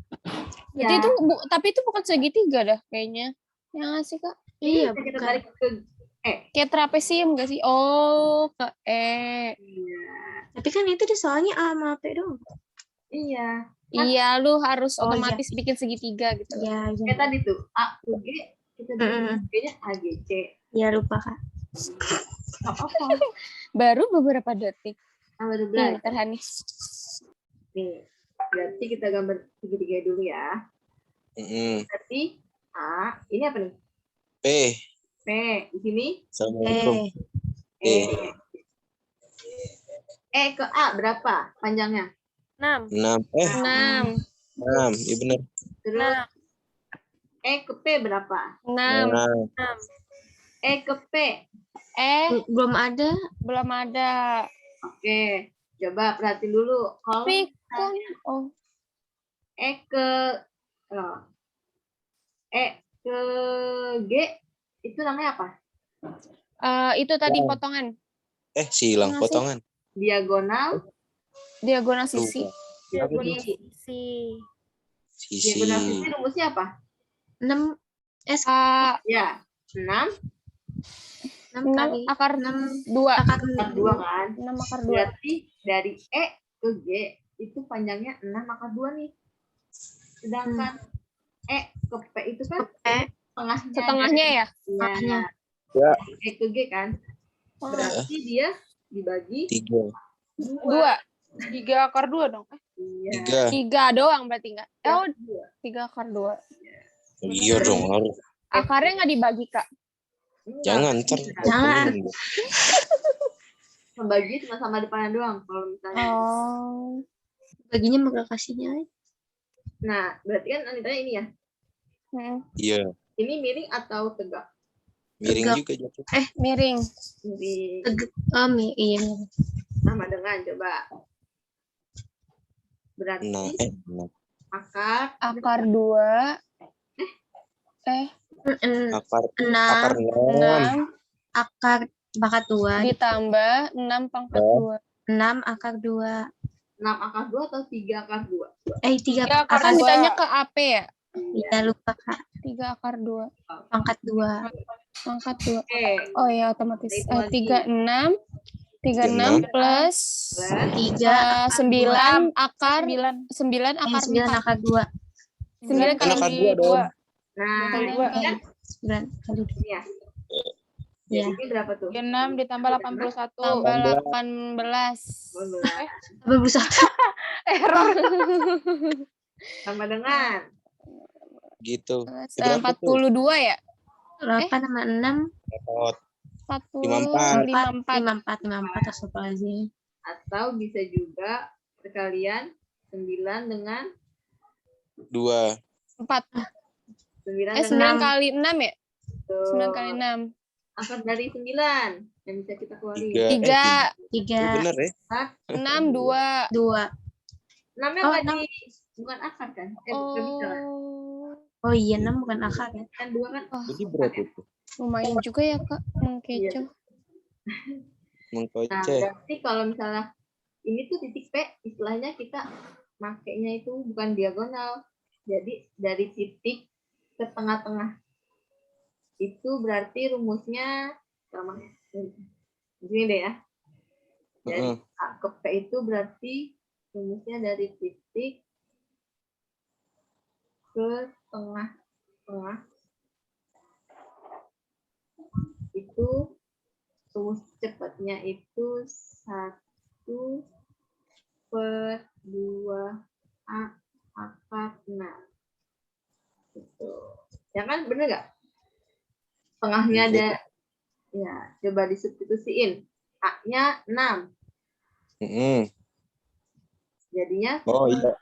Berarti itu tapi itu bukan segitiga dah kayaknya. Ya nggak sih, Kak? Iya, Kita bukan. tarik ke Kayak trapesium nggak sih? Oh, ke E. Tapi kan itu soalnya A sama P dong. Iya. Iya, lu harus Oh, otomatis bikin segitiga gitu. Iya, Kayak tadi tuh A ke G. Kita bikin G-nya AGC. ya lupa Kak. Nggak apa-apa. Baru beberapa detik. Baru Nih, belajar. Terhani. Nih. Berarti kita gambar segitiga dulu ya. Berarti A. Ini apa nih? P. P. Di sini. Assalamualaikum. E. E ke A berapa panjangnya? 6. 6. 6. 6. Iya benar. Terus E ke P berapa? 6. 6. E ke P. Belum ada. Belum ada. Oke. Coba perhatiin dulu. Kalau Tapi kan E ke G itu namanya apa? itu tadi potongan Silang Nggak sih? potongan. diagonal sisi. Diagonal Sisi. Sisi. Diagonal sisi rumusnya apa? 6 S Ya, 6 6 kali 6 akar 6 2. akar akar 2 kan? 6 akar 2. Berarti dari E ke G itu panjangnya 6 akar 2 nih. Sedangkan E ke P itu kan Setengahnya ya? Setengahnya. Ya. E ke G kan? Berarti dia dibagi 3. 2. 3 akar 2 dong. Iya. 3. 3 doang berarti enggak? Oh, 3 akar 2. Iya dong harus. Akarnya enggak dibagi, Kak? Jangan ntar. Jangan. Membagi cuma sama depannya doang kalau misalnya. Oh. baginya bakal kasihnya. Nah, berarti kan Anitanya ini ya. Iya. Ini miring atau tegak? Miring Tegak. juga jatuh. Miring. Miring. Iya. Sama dengan coba. Berarti Nah, akar 2. akar 6 6. akar pangkat 2 ditambah 6 pangkat 2. 6 akar 2. 6 akar 2 atau 3 akar 2? 3 Kan akar 2. ditanya ke AP ya? Iya lupa Kak. 3 akar 2. Pangkat 2. Pangkat 2. Oke. Oh ya otomatis. Nah, itu lagi. 36. 36 plus 3 9 akar 9. 9 akar 9 4. akar 2. 9 Kan akar kali 2 dong. Nah, ini kan 9 kali 2. ini ya. Iya. Jadi ini berapa tuh? 6 ditambah 81. Tambah 18. Berusaha. Error. Sama dengan Gitu. 42 ya? 8 sama 6. Repot. 40, 54. 54 astagfirullahaladzim. Atau bisa juga perkalian 9 dengan 2. 4. 9 9 dengan kali 6 ya? 9 kali 1. 6. Akar dari 9 yang bisa kita keluarin. 3. 3, Bener ya? 6, 2. 2. 6-nya Oh, nggak 6. bukan akar kan? Bukan bisa kan? Oh iya, 6 bukan akar ya. Kan 2 kan Jadi berapa itu? Lumayan juga ya, Kak. Kecoh. Nah, Mengkoceh. berarti kalau misalnya ini tuh titik P, istilahnya kita makainya itu bukan diagonal. Jadi dari titik ke tengah-tengah. Itu berarti rumusnya sama ini deh ya. Dari A ke P itu berarti rumusnya dari titik ke tengah-tengah. Itu rumus cepatnya itu 1/2A akar 6. Gitu. Ya kan, bener nggak? Tengahnya ada, ya coba disubstitusiin. A-nya 6. Jadinya Oh iya.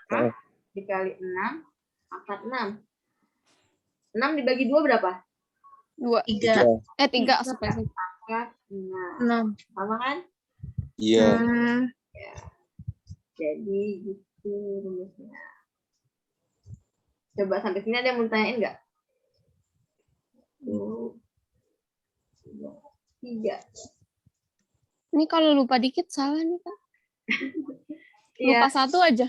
dikali 6 akar 6. 6 dibagi 2 berapa? 2. 3. 3 spesifik. Akar 6. 6. Sama kan? Iya. Ya. Jadi gitu rumusnya. Coba sampai sini ada yang mau tanyain nggak? 2, 3. Ini kalau lupa dikit salah nih, Kak. Iya. Lupa 1 aja.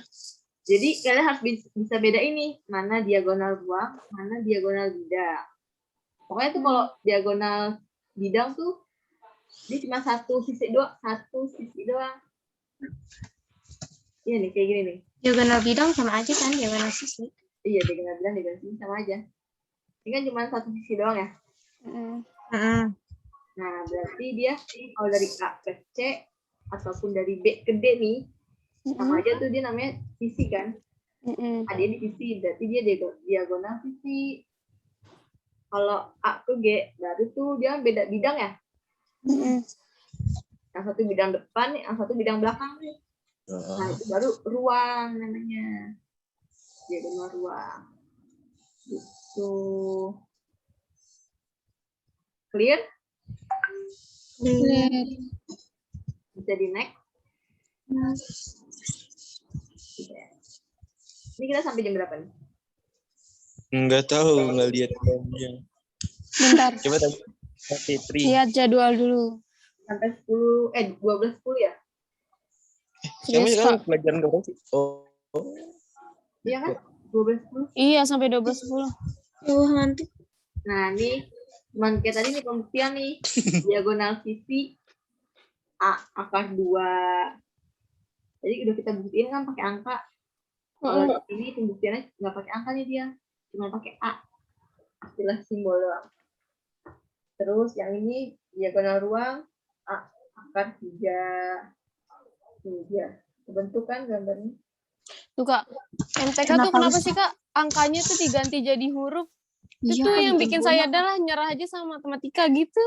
Jadi kalian harus bisa beda ini, mana diagonal ruang, mana diagonal bidang. Pokoknya tuh kalau diagonal bidang tuh dia cuma satu sisi doang. Iya nih, kayak gini nih. Diagonal bidang sama aja kan, diagonal sisi. Iya, diagonal bidang, diagonal sisi sama aja. Ini kan cuma satu sisi doang ya. Nah, berarti dia kalau dari A ke C ataupun dari B ke D nih, sama aja tuh dia namanya sisi kan. Dia di sisi, berarti dia diagonal sisi. Kalau A ke G, berarti tuh dia beda bidang ya. Yang satu bidang depan, yang satu bidang belakang nih. Nah, itu baru ruang namanya. Diagonal ruang. Gitu. Clear? Bisa di next. Ini kita sampai jam berapa nih? Enggak tahu, enggak lihat jamnya. Bentar. Coba tanya Fitri. Lihat jadwal dulu. Sampai 12:10 ya? Kamu Yes, sekarang Kak. pelajaran berapa sih? Oh. Iya kan? 12:10. Iya, sampai 12:10. Nanti. Nah, ini cuman kayak tadi nih pembuktian nih. Diagonal sisi A akar 2. Jadi udah kita buktiin kan pakai angka. Kalau di sini pembuktiannya nggak pakai angka nih dia. Cuma pakai A. Istilah simbol doang. Terus yang ini diagonal ruang A akar 3. Ini dia. Kebentuk kan gambarnya. Tuh, Kak. MTK tuh kenapa sih, Kak? Angkanya tuh diganti jadi huruf. Itu tuh yang bikin saya adalah nyerah aja sama matematika gitu.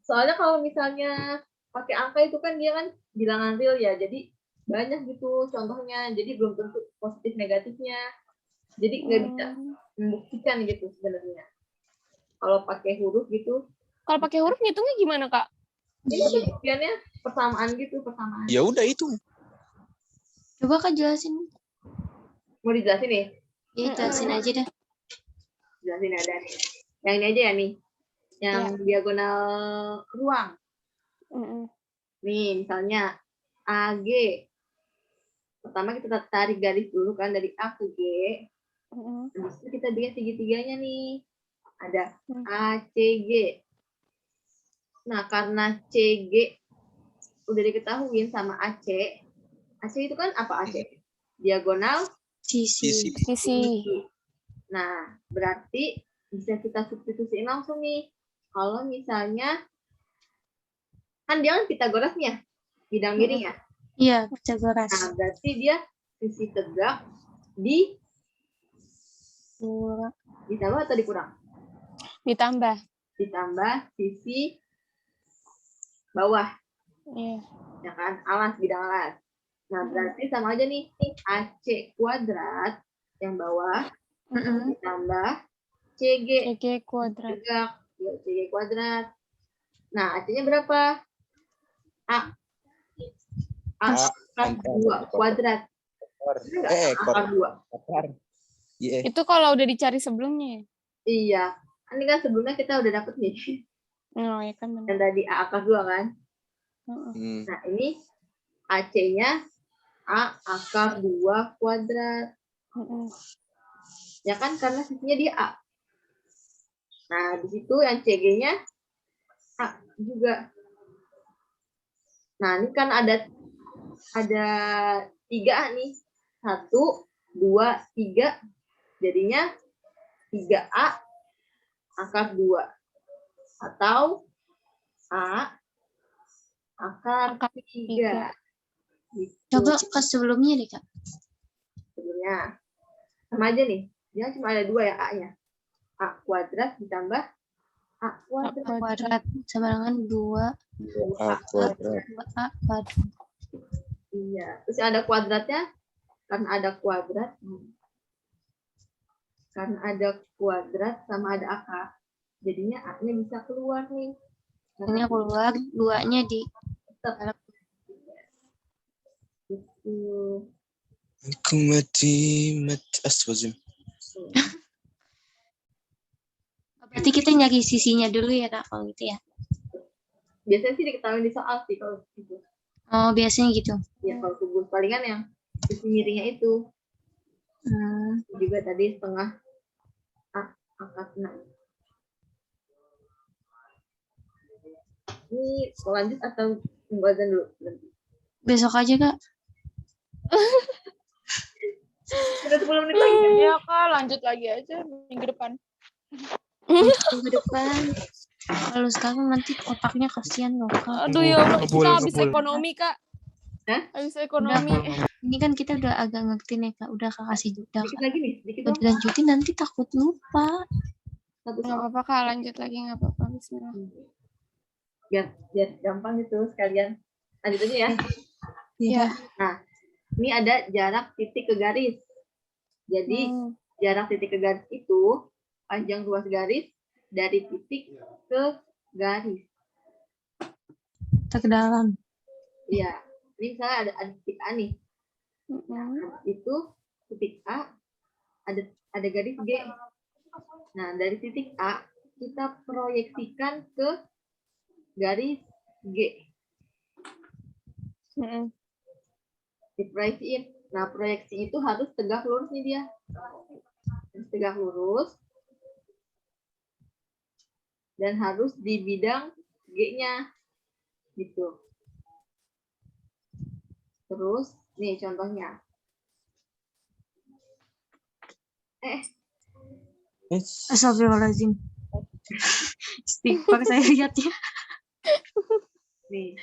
Soalnya kalau misalnya pakai angka itu kan dia kan bilangan real ya. Jadi banyak gitu contohnya. Jadi belum tentu positif negatifnya. Jadi nggak bisa membuktikan gitu sebenarnya. Kalau pakai huruf gitu. Kalau pakai huruf ngitungnya gimana, Kak? Ini pembuktiannya persamaan gitu, persamaan. Ya udah itu. Coba Kak jelasin. Mau dijelasin nih? Ya, jelasin aja dah. Jelasin ada nih. Yang ini aja ya nih. Yang diagonal ruang. Nih misalnya AG. Pertama kita tarik garis dulu kan dari A ke G. Habis itu kita bikin segitiga-nya nih. Ada ACG. Nah, karena CG udah diketahuin sama AC. AC itu kan apa AC? Diagonal Sisi. Nah, berarti bisa kita substitusiin langsung nih. Kalau misalnya kan dia kan Pitagoras nih ya, bidang miring ya. Iya, Pitagoras. Nah, berarti dia sisi tegak ditambah atau dikurang? Ditambah. ditambah sisi bawah, Iya. ya kan? Alas, bidang alas. Nah, berarti sama aja nih, AC kuadrat yang bawah ditambah CG CG kuadrat. tegak, ya CG kuadrat. Nah, AC-nya berapa? A akar 2 kuadrat. Akar 2. Iya. Itu kalau udah dicari sebelumnya ya? Iya. Ini kan sebelumnya kita udah dapet nih. Oh ya kan Yang benar. tadi A akar 2 kan? Heeh. Nah, ini AC-nya A akar 2 kuadrat. Heeh. Ya kan? Karena sisinya dia A. Nah, di situ yang CG-nya A juga. Nah, ini kan ada 3 nih. 1, 2, 3. Jadinya 3A akar 2. Atau A akar 3. Gitu. Coba ke sebelumnya deh, Kak. Sebelumnya. Sama aja nih. Dia cuma ada 2 ya A-nya. A kuadrat ditambah A kuadrat. Kuadrat sama dengan 2 A kuadrat. 2A kuadrat. Iya. Terus yang ada kuadratnya, karena ada kuadrat. Karena ada kuadrat sama ada akar. Jadinya A-nya bisa keluar nih. Ini keluar, 2-nya di Tetap. Gitu. Aku mati astagfirullahaladzim. Berarti kita nyari sisinya dulu ya, Kak, kalau gitu ya. Biasanya sih diketahui di soal sih kalau gitu. Oh, biasanya gitu. Ya kalau kubus palingan yang sisi miringnya itu. Juga tadi setengah akar 6. Ini mau lanjut atau tunggu azan dulu? Besok aja, Kak. Sudah 10 menit lagi. Iya Kak, lanjut lagi aja minggu depan. Minggu depan. Kalau sekarang nanti otaknya kasihan loh, Kak. Aduh ya Allah, Ngebul, kita habis ngebul. ekonomi, Kak. Hah? Habis ekonomi. Ini kan kita udah agak ngerti nih, Kak. Udah Kak kasih jeda. Dikit lagi nih, dikit Udah dong. dilanjutin nanti takut lupa. Satu Nggak soal. apa-apa, Kak. Lanjut lagi, nggak apa-apa. Bismillah. Biar gampang gitu sekalian. Lanjut aja ya. Iya. Nah, ini ada jarak titik ke garis. Jadi jarak titik ke garis itu panjang ruas garis dari titik ke garis. Kita ke dalam. Iya. Ini misalnya ada titik A nih. Nah, itu titik A ada garis G. Nah, dari titik A kita proyeksikan ke garis G. Diproyeksiin. Nah, proyeksi itu harus tegak lurus nih dia. Harus tegak lurus. Dan harus di bidang G-nya. Gitu. Terus, nih contohnya. Astagfirullahaladzim. Istighfar saya lihat ya. Nih,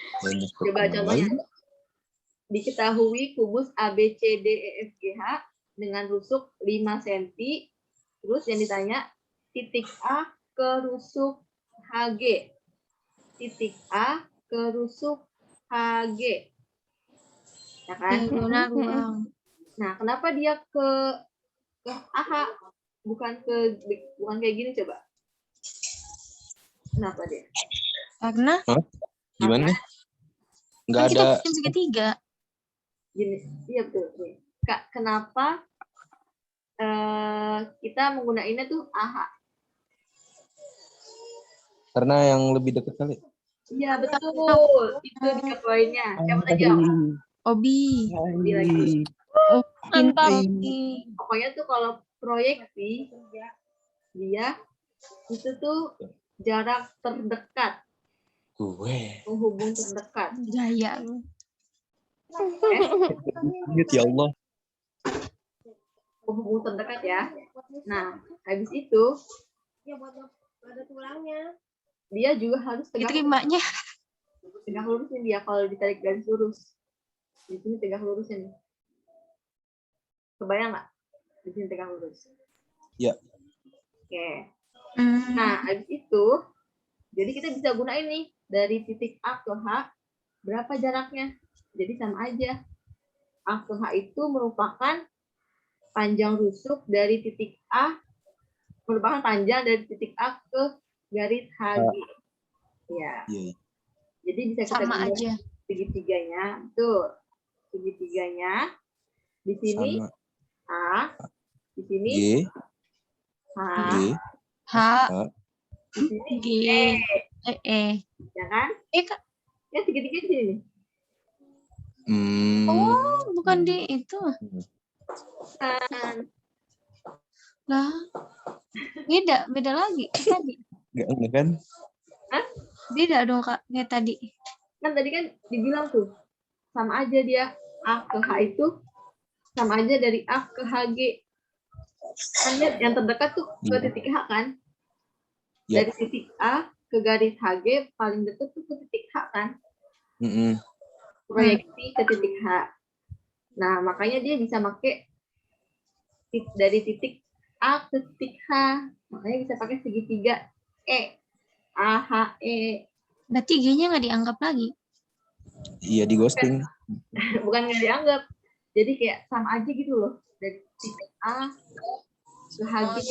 coba contohnya. Diketahui kubus ABCDEFGH dengan rusuk 5 cm. Terus yang ditanya, titik A ke rusuk HG. Titik A ke rusuk HG. Ya kan? Ruang. Nah, kenapa dia ke AH? Bukan kayak gini coba. Kenapa dia? Karena Gimana? Nggak kan kita ada. bikin segitiga. Gini, iya betul. Nih. Kak, kenapa kita menggunakannya tuh AH? Karena yang lebih dekat kali. Iya betul. Itu dia poinnya. Siapa lagi jawab? Obi. Obi lagi. Mantap. Pokoknya tuh kalau proyeksi dia itu tuh jarak terdekat. Gue. Penghubung terdekat. Gaya. Ingat ya Allah. Penghubung terdekat ya. Nah, habis itu dia juga harus tegak Diterimanya. lurus nih dia kalau ditarik garis lurus. Di sini tegak lurusnya nih. Kebayang nggak? Di sini tegak lurus. Ya. Oke. Nah, habis itu Jadi kita bisa gunain nih dari titik A ke H berapa jaraknya. Jadi sama aja. A ke H itu merupakan panjang rusuk dari titik A, merupakan panjang dari titik A ke garis HG. Ya. Iya. Jadi bisa kita Sama gunakan aja. segitiganya. Tuh. Segitiganya. Di sini Sama A, di sini G, H, G, H, H, di sini G, E, E. ya kan? Kak. Ya segitiga di sini nih. Oh, bukan di itu. Kan. Lah, beda lagi. Tadi. enggak kan? Beda dong, Kak, kayak tadi. Kan tadi kan dibilang tuh sama aja dia A ke H itu sama aja dari A ke HG. Kan lihat yang terdekat tuh ke Iya. titik H kan? Ya. Dari titik A ke garis HG paling dekat tuh ke titik H kan? Proyeksi ke titik H. Nah, makanya dia bisa pakai dari titik A ke titik H. Makanya bisa pakai segitiga E. A, H, E. Berarti G-nya nggak dianggap lagi. Iya, di ghosting. Bukan nggak dianggap. Jadi kayak sama aja gitu loh. Dari titik A ke HG.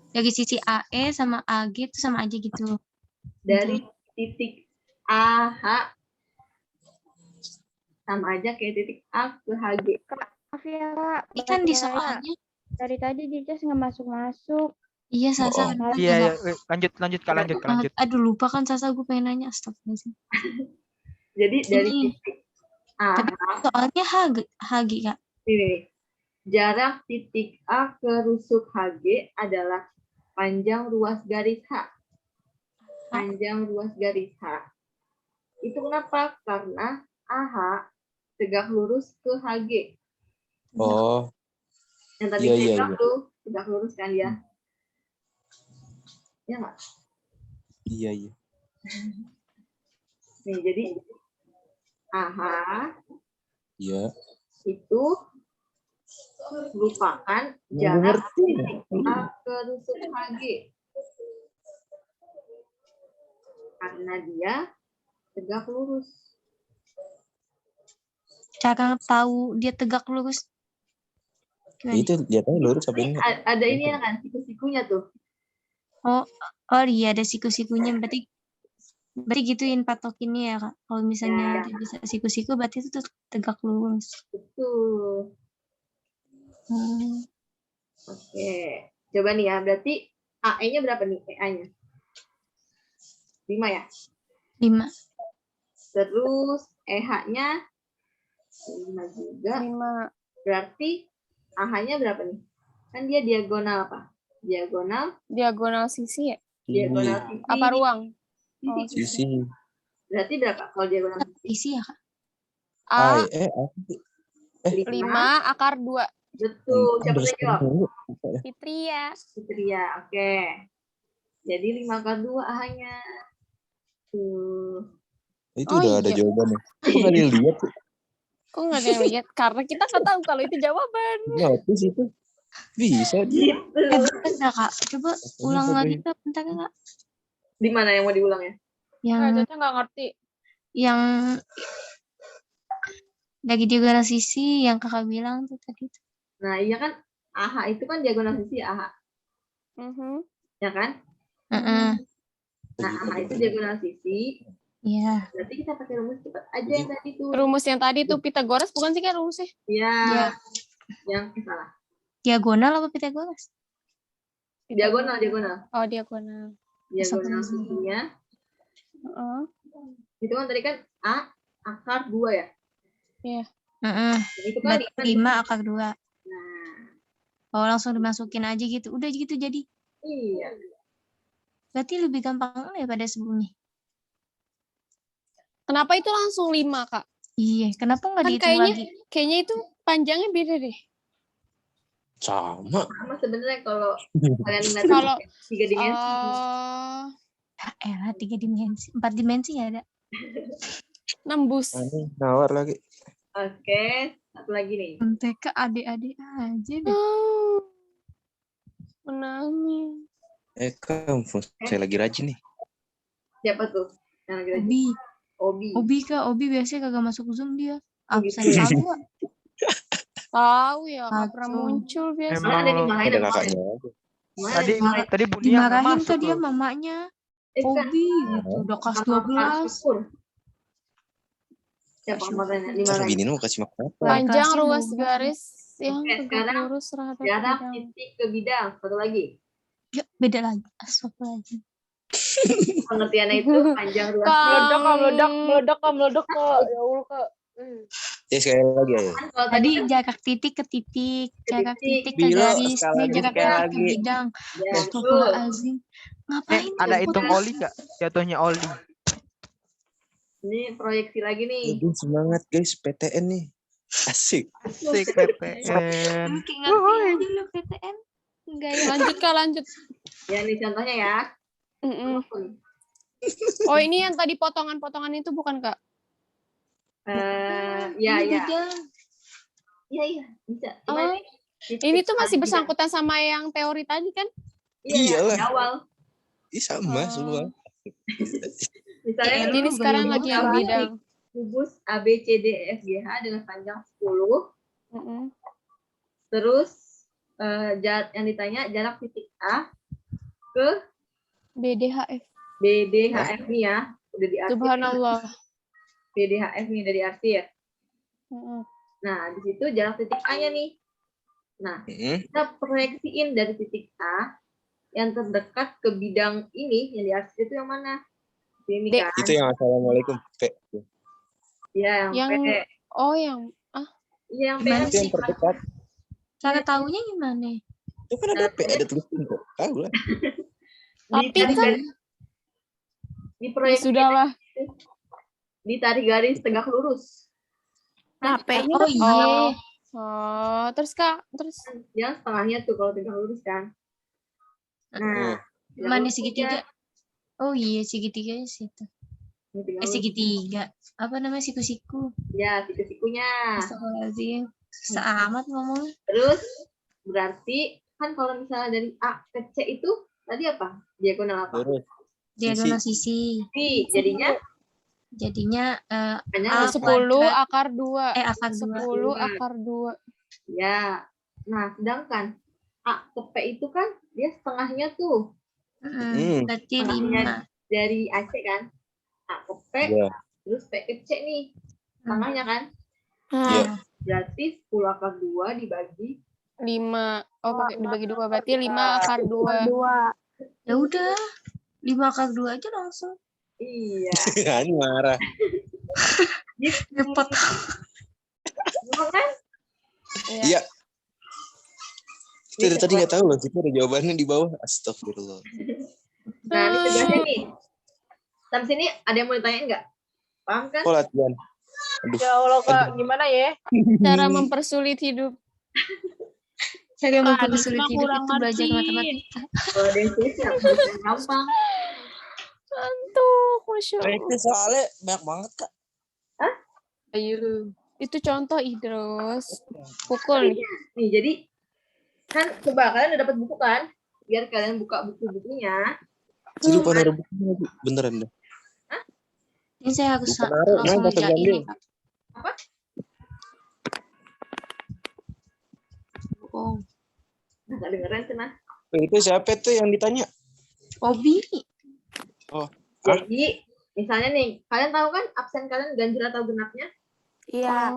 Dari sisi AE sama AG itu sama aja gitu. Dari titik AH sama aja kayak titik A ke HG. Maaf ya, Kak. Ini kan di Bahaya. soalnya. Dari tadi Jijas nggak masuk-masuk. Iya, Sasa. Oh. Iya, lanjut Kak, lanjut. Aduh, lupa kan Sasa, gue pengen nanya. Astagfirullahaladzim. Jadi dari Ini. titik AH, Soalnya HG, Kak. ini, jarak titik A ke rusuk HG adalah panjang ruas garis H. Panjang ruas garis H. Itu kenapa? Karena AH tegak lurus ke HG. Oh, Yang tadi Iya, saya iya, bilang iya. tuh tegak lurus kan ya? Ya nggak? iya, iya. Nih, jadi AH Iya. itu merupakan jarak titik A ke rusuk HG. Karena dia tegak lurus. Cara tahu dia tegak lurus. Gimana? Itu lihatnya lurus apa Ini enggak? ada ini ya kan, siku-sikunya tuh. Oh iya, ada siku-sikunya. Berarti gituin patokinnya ya, Kak. Kalau misalnya dia bisa siku-siku, berarti itu tuh tegak lurus. Betul. Oke. Coba nih ya, berarti AE-nya berapa nih? EA-nya? 5 ya? 5. Terus EH-nya 5 juga. 5. Berarti AH-nya berapa nih? Kan dia diagonal apa? Diagonal sisi ya? Diagonal sisi. Apa ruang? Sisi. Sisi. Berarti berapa kalau diagonal sisi? Isi ya, Kak? A, Apa? 5 akar 2. Betul. Siapa yang jawab? Fitria. Fitria. Oke. Jadi 5 akar 2 AH-nya. Tuh. Itu udah ada jawabannya. Kok nggak dilihat sih? Kok nggak ada yang lihat? Karena kita nggak tahu kalau itu jawaban. Notis itu. Bisa dia. Bentar, Kak. Coba ulang lagi, Kak. Bentar, Kak. Di mana yang mau diulang ya? Yang Caca nggak ngerti. yang dari diagonal sisi yang Kakak bilang tuh tadi. Nah, iya kan AH itu kan diagonal sisi AH. Ya kan? Heeh. Nah, AH itu diagonal sisi. Iya. Berarti kita pakai rumus cepat aja yang tadi tuh. Rumus yang tadi tuh Pythagoras bukan sih kan rumusnya? Iya. Ya. Yang salah. Diagonal apa Pythagoras? Diagonal. Oh, diagonal. Diagonal sisinya. Itu kan tadi kan A akar 2 ya? Iya. Itu kan 5 akar 2. Nah. Oh, langsung dimasukin aja gitu. Udah gitu jadi. Iya. Berarti lebih gampang daripada sebelumnya. Kenapa itu langsung 5, Kak? Iya, kenapa nggak Kan dihitung lagi? Kayaknya itu panjangnya beda deh. Sama sebenarnya kalau kalian lihat Kalau 3 dimensi. Elah 3 dimensi, 4 dimensi ya ada. Nembus. Nawar lagi. Oke, satu lagi nih. TK adik-adik aja deh. Menangis. Kamu saya lagi rajin nih. Siapa tuh? Yang lagi rajin? Obi. Obi. Obi Kak, Obi biasanya kagak masuk Zoom dia. Absen gitu. tahu Kak. Tahu ya, nggak pernah Kacau. muncul biasa. Mana Emang ada lo dimarahin Ada sama kakaknya. Mana tadi dimarahin? tadi Bunia nggak Dimarahin masuk Kak dia loh. mamanya. Bukan. Obi gitu, udah kelas Sama Kak 12. Syukur. Siapa Kak kemarin Syukur. dimarahin? Bini mau kasih makan apa? Panjang kelasnya ruas 12. garis yang Oke, tegak sekarang lurus terhadap jarak bidang. titik ke bidang. Satu lagi. Ya, beda lagi. Astagfirullahaladzim. Pengertiannya itu panjang ruas. Kak, meledak kak. Ya Allah kak. Ya sekali lagi ya. Kan kalau Tadi kan jarak titik ke titik, jarak titik ke Bilo, garis, sekali ini lagi, jarak sekali titik ke lagi. bidang. ya, betul. Astagfirullahaladzim. Ngapain Ada dia hitung podcast? oli Kak? Jatuhnya oli. Ini proyeksi lagi nih. Aduh, semangat guys, PTN nih. Asik. Asik PTN. Lu kayak ngerti aja lu PTN. Enggak ya. lanjut Kak, lanjut. Ya nih contohnya ya. Mm-mm. Oh, ini yang tadi potongan-potongan itu bukan Kak? Ya Ini ya. bidang. Iya bisa. Oh, Gimana nih? ini tuh masih Bidang. bersangkutan sama yang teori tadi kan? Iya, Iyalah. di awal. Ih sama Oh. semua. Misalnya Ya, nih, Ini sekarang gaya lagi yang banget. bidang. kubus ABCDEFGH dengan panjang 10. Mm-mm. Terus yang ditanya jarak titik A ke BDHF. BDHF nih ya. Udah diarsir. Subhanallah. BDHF nih udah diarsir. Mm-mm. Nah, di situ jarak titik A-nya nih. Nah, kita proyeksiin dari titik A yang terdekat ke bidang ini yang diarsir itu yang mana? Ini D. kan. Itu yang assalamualaikum. P. Iya, yang P. Oh, yang Iya, yang P. Gimana Itu yang terdekat. Cara taunya gimana? Itu kan ada P, ada tulisan kok. Tahu lah. tapi Ditarik kan garis- ya diproyeksi sudahlah. ditarik garis tegak lurus. Nah, P-nya Oh iya. Oh, terus Kak, terus Yang setengahnya tuh kalau tegak lurus kan. Nah, tegak Mana lurus segitiga? Oh iya, segitiganya situ. ini tegak lurus. Segitiga. Apa namanya siku-siku? Ya, siku-sikunya. Astagfirullahaladzim. Susah amat ngomongnya. Terus berarti kan kalau misalnya dari A ke C itu tadi apa? Diagonal apa? Lurus. Diagonal sisi. B. Jadinya Jadinya A 10 kuadrat. akar 2. Akar 2. 10 akar 2. ya. Nah, sedangkan A ke P itu kan dia setengahnya tuh Berarti setengahnya 5. dari AC kan. A ke P, Ya. terus P ke C nih. Setengahnya kan. Iya. Berarti 10 akar 2 dibagi 5. Oh, pakai dibagi 2 berarti 5 akar 2. Ya udah. 5 akar 2 aja langsung. iya. Ini marah. Repot. Gampang kan? Iya. Kita dari tadi nggak tahu loh, kita ada jawabannya di bawah. Astagfirullah. Nah, ini tugasnya nih. Sampai sini ada yang mau ditanyain nggak? Paham kan? Oh latihan. Aduh. Ya Allah kak, gimana ya? Cara mempersulit hidup. Cara Kak, mempersulit Adit mah hidup kurang itu belajar ngerti. matematika. Kalau ada yang sulit ya bukan gampang. Antuk, Masya Allah. Itu soalnya banyak banget kak. Ayo. Itu contoh Idros. Pukul nih. Nih, jadi kan coba kalian udah dapat buku kan? Biar kalian buka buku-bukunya. Jadi lupa naruh bukunya lagi. Beneran dah. Ini saya harus Lupa naruh. langsung Nah, pas ngerjain ambil. nih, Kak. Apa? Oh, Nah, nggak dengeran cenah. Itu siapa tuh yang ditanya? Obi. Jadi, misalnya nih, kalian tahu kan absen kalian ganjil atau genapnya? Iya.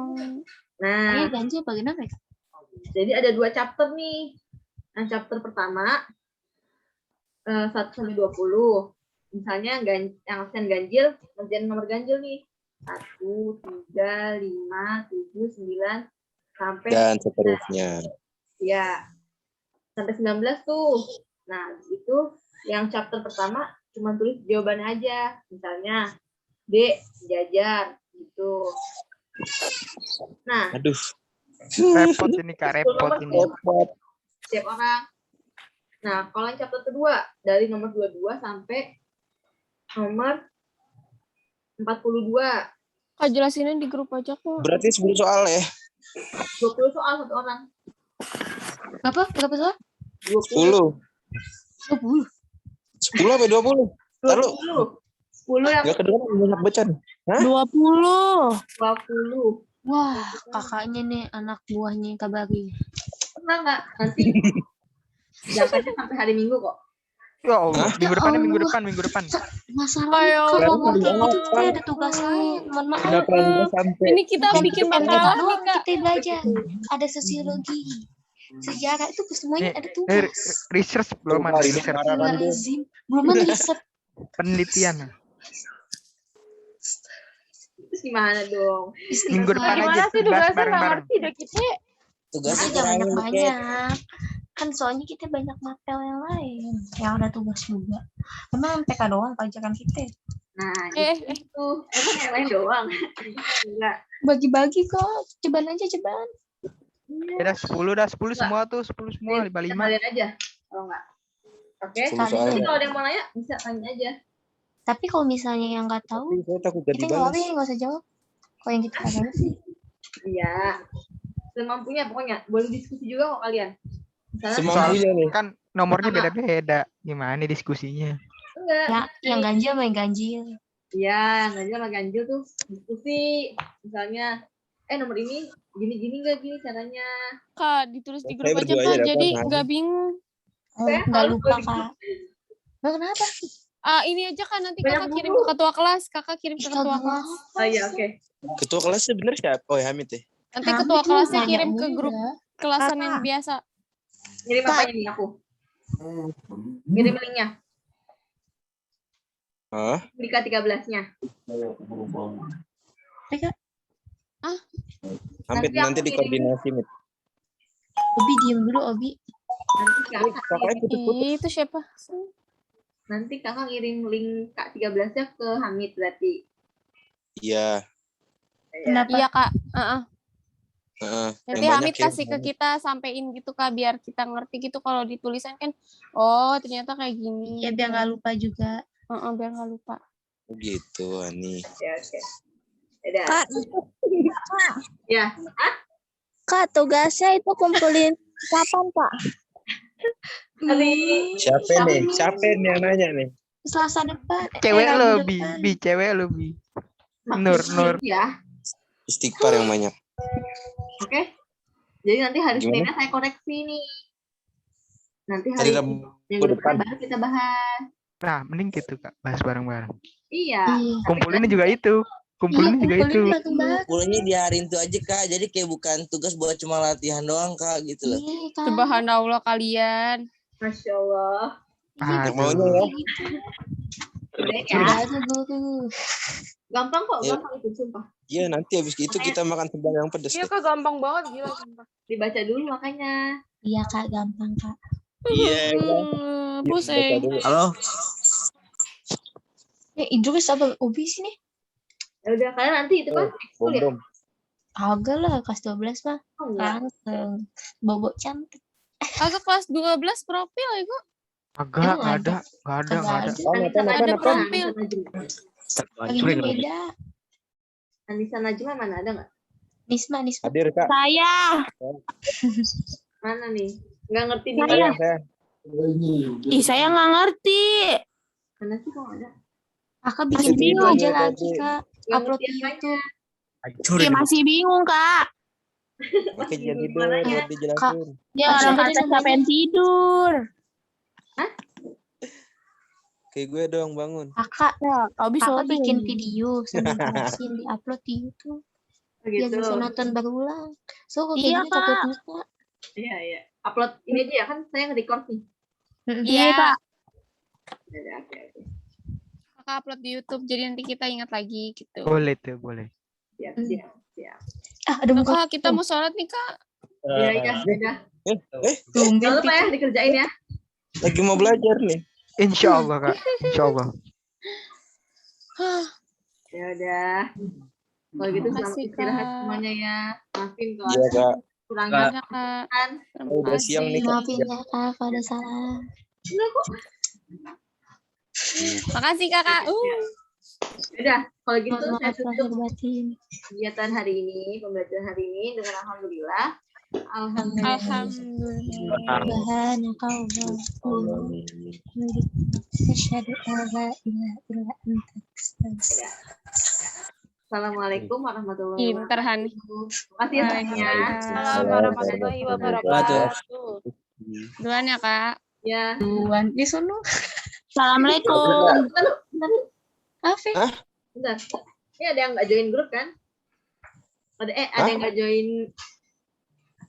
Nah, Ini ganjil apa genap ya? jadi ada 2 chapter nih. Nah, chapter pertama 1-20. Misalnya yang absen ganjil, ngerjain nomor ganjil nih. 1, 3, 5, 7, 9, sampai Dan seterusnya. ya sampai 19 tuh. Nah, itu yang chapter pertama cuma tulis jawabannya aja. Misalnya D, jajar gitu. Nah, Aduh. Repot ini Kak, repot ini. setiap orang. Nah, kalau yang chapter kedua dari nomor 22 sampai nomor 42. Kak, jelasinnya di grup aja kok. Berarti 10 soal ya? 20 soal satu orang. Berapa? Berapa soal? 20. 10. 10 sampai 20. Taruh. 20. 10 yang Enggak kedengeran banyak bacan. Hah? 20. 20. Wah, kakaknya nih anak buahnya Kak Bari. Pernah nggak? Nanti jangannya sampai hari Minggu kok. Ya Allah, Hah? minggu depan, minggu Allah. depan, minggu depan. Masalahnya Ayo, kalau Kenapa ngomong kayak dibawa, gitu kita Kak? ada tugas lain. Mohon maaf. Kenapa enggak sampai? Ini kita Bukan bikin bukan makalah gitu nih, doang Kak. kita belajar. Ada sosiologi, sejarah itu semuanya Nih, ada tugas. research belum ada, research. Astagfirullahaladzim. Belum riset. Penelitian. Terus gimana dong? Minggu depan Gimana aja, sih tugas tugasnya nggak bareng-bareng. ngerti deh kita. Tugasnya Jangan kurangin dikit. banyak-banyak. Kan soalnya kita banyak materi yang lain. Yang ada tugas juga. Emang PK doang pelajaran kita. Nah, Eh, itu emang yang lain doang. Enggak. Bagi-bagi kok. Cobaan aja, cobaan. Ya dah 10 semua tuh, 10 semua, 55. Kalian aja kalau enggak. Oke. 10 Tapi soal. kalau ada yang mau nanya bisa tanya aja. Tapi kalau misalnya yang nggak tahu, Tapi saya takut gak kita dibalas. nggak usah jawab. Kalau yang kita tanya sih. Iya. Semampunya pokoknya. Boleh diskusi juga kok kalian. Misalnya Semampunya nih. Kan nomornya beda-beda. Gimana diskusinya? enggak. Ya, yang ganjil main ganjil. Iya, ganjil sama ganjil tuh diskusi. Misalnya, nomor ini gini-gini enggak gini caranya. Kak, ditulis di Saya grup aja, berdua Kak. aja, Jadi Kak. nggak bingung. Saya Nggak malu lupa, kalau Kak. Nah, kenapa? Ini aja, Kak. Nanti Banyak Kakak kirim dulu. ke ketua kelas. Kakak kirim ke ketua Astaga. kelas. Oh iya, oke. Ketua kelasnya bener siapa? Oh ya Hamid ya. Nanti Hamid ketua juga kelasnya nanya kirim ke juga. grup kelasan yang Kakak. biasa. Ngirim apa ini aku? Ngirim linknya. Hah? Di K13-nya. Mereka, Hamid Nanti aku nanti kirim. dikoordinasi, Mit. Obi diem dulu, Obi. Kakaknya putus-putus. Itu siapa? Nanti kakak ngirim link K13-nya ke Hamid berarti. Iya. Kenapa? Iya, Kak. Heeh. Nanti Yang Hamid banyak ya. kasih ke kita, sampein gitu, Kak, biar kita ngerti gitu. Kalau di tulisan kan, oh ternyata kayak gini. Ya biar nggak lupa juga. Biar nggak lupa. Gitu, Ani. Ya, oke. Dadah. Kak, Ya. Kak, tugasnya itu kumpulin kapan, Kak? Hari Siapa nih? Siapa nih yang nanya nih? Selasa depan. Cewek Rabu lo, depan. Bi, cewek lo, Bi. Nur. Ya. Istighfar yang banyak. Oke. Jadi nanti hari Gimana? Seninnya saya koreksi nih. Nanti Hari hari Rabu minggu depan depan. baru kita bahas. Nah, mending gitu, Kak. Bahas bareng-bareng. Iya. Iya. Kumpulinnya juga itu. Kumpulinnya juga itu. kumpulin bareng-bareng. Kuliahnya di hari itu aja Kak, jadi kayak bukan tugas buat cuma latihan doang Kak gitu loh. Iya, Kak. Subhanallah kalian. Masya Allah. Iya, Aduh. Maunya ya. gitu. Udah ya. Udah aja guru. Gampang kok, Ya. gampang itu sumpah. Iya, nanti habis itu kita makan sembang yang pedes Iya deh. Kak, gampang banget gila sumpah. Dibaca dulu makanya. Iya, Kak, gampang, Kak. Iya, Pusing. Halo, Idris apa Obi sih nih? Ya udah, kalian nanti itu kan ekskul ya? Bom. Agak lah, kelas 12 mah. Oh, enggak. Langsung. Bobo cantik. Agak kelas 12 profil ya, kok. Agak, Emang nggak ada. Kagak ada. Ada profil. Ini beda. Anissa Najma mana ada nggak? Nisma. Hadir, Kak. Saya. Mana nih? Nggak ngerti di Saya. mana? Saya. Ih, saya nggak ngerti. Mana sih kok nggak ada? Kakak bikin Ada video video aja tadi. lagi, Kak. Nggak Upload ngerti di apanya. YouTube. Iya, masih bingung, Kak. Pakai jadi Gimana dong, ya? buat dijelasin. Ya, Masih orang ada kata namanya. capek tidur. Kayak gue doang bangun. Kakak, Abi kakak soalnya bikin video sambil jelasin di upload di YouTube. Biar Begitu. bisa nonton berulang. So, kalau Iya, kayak gini takut Kak. lupa. Iya, iya. Upload ini aja ya kan saya nge-record nih. Iya, Kak. Ya udah, oke. Kakak upload di YouTube, jadi nanti kita ingat lagi gitu. Boleh tuh, boleh. Siap, Hmm. siap, siap. Ada Udah, muka. Kak, kita mau sholat nih, Kak. Iya, iya, udah. Tumben, Jangan lupa Pi. ya dikerjain ya. Lagi mau belajar nih. Insya Allah, Kak. Insya Allah. Ya udah. Kalau gitu selamat Makasih, istirahat Kak. semuanya ya. Maafin kalau Iya, Kak. kurang Ya, Kak. kan. Terima Udah siang nih, kasih. Kak. Maafin ya, Kak. Kalau ada salah. Makasih, Kakak. Udah, kalau gitu Mohon saya maaf lahir tutup batin. kegiatan hari ini, pembelajaran hari ini dengan alhamdulillah Alhamdulillah. Alhamdulillah. Asyhadu an la ilaha illa anta astaghfiruka. Assalamualaikum warahmatullahi Pinter, Hani. wabarakatuh. Makasih ya sayangnya. Assalamualaikum warahmatullahi wabarakatuh. Duluan ya, Kak. Ya. Tuan di sono. Assalamualaikum. Apa? Bentar. Ini ada yang nggak join grup kan? Ada yang nggak join.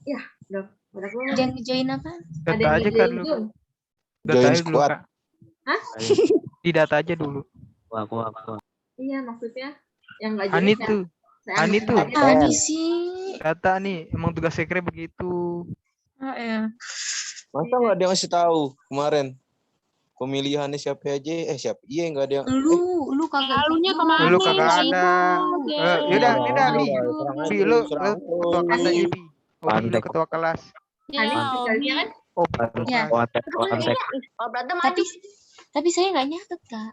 Ya, udah. Udah keluar. Jangan join apa? Ada Data yang aja nggak kan join dulu. Zoom. Data Join aja dulu, squad. Kak. Hah? Di data aja dulu. Aku. Iya, maksudnya yang nggak join. Ani saya- tuh. saya Ani angkat tuh. aja. Ani sih. Data nih, emang tugas sekre begitu. Oh, ya. Masa nggak ada yang ngasih tahu kemarin? Pemilihannya siapa aja? Siapa? Iya nggak ada yang. Lu kagak Lalunya ikut. kemana? Lu kagak Sibuk. ada. Yaudah, ini dah nih. Bi, lu serang ketua kelas aja, Bi. Oh, Bi, lu ketua kelas. Ani spesialisnya kan? Oh, ketua Ya. kelas. Tapi saya nggak nyatet, Kak.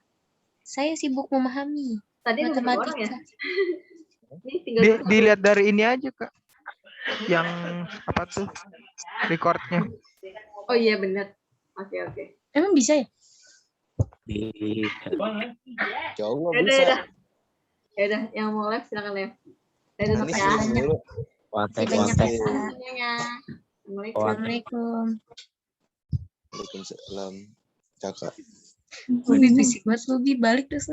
Saya sibuk memahami Tadi ada berapa orang ya? matematika. Ini tinggal satu. Dilihat dari ini aja, Kak. Yang apa tuh? Recordnya. Oh iya benar. Oke. Emang bisa ya? Jauh nggak Ya bisa. udah. Ya udah, yang mau live silakan live. Saya tutup Ini ya. sih dulu. Masih banyak, Kak. Semuanya. Assalamualaikum. Assalamualaikum. Waalaikumsalam. Kakak. Udah berisik banget lu, Bi. Balik terus.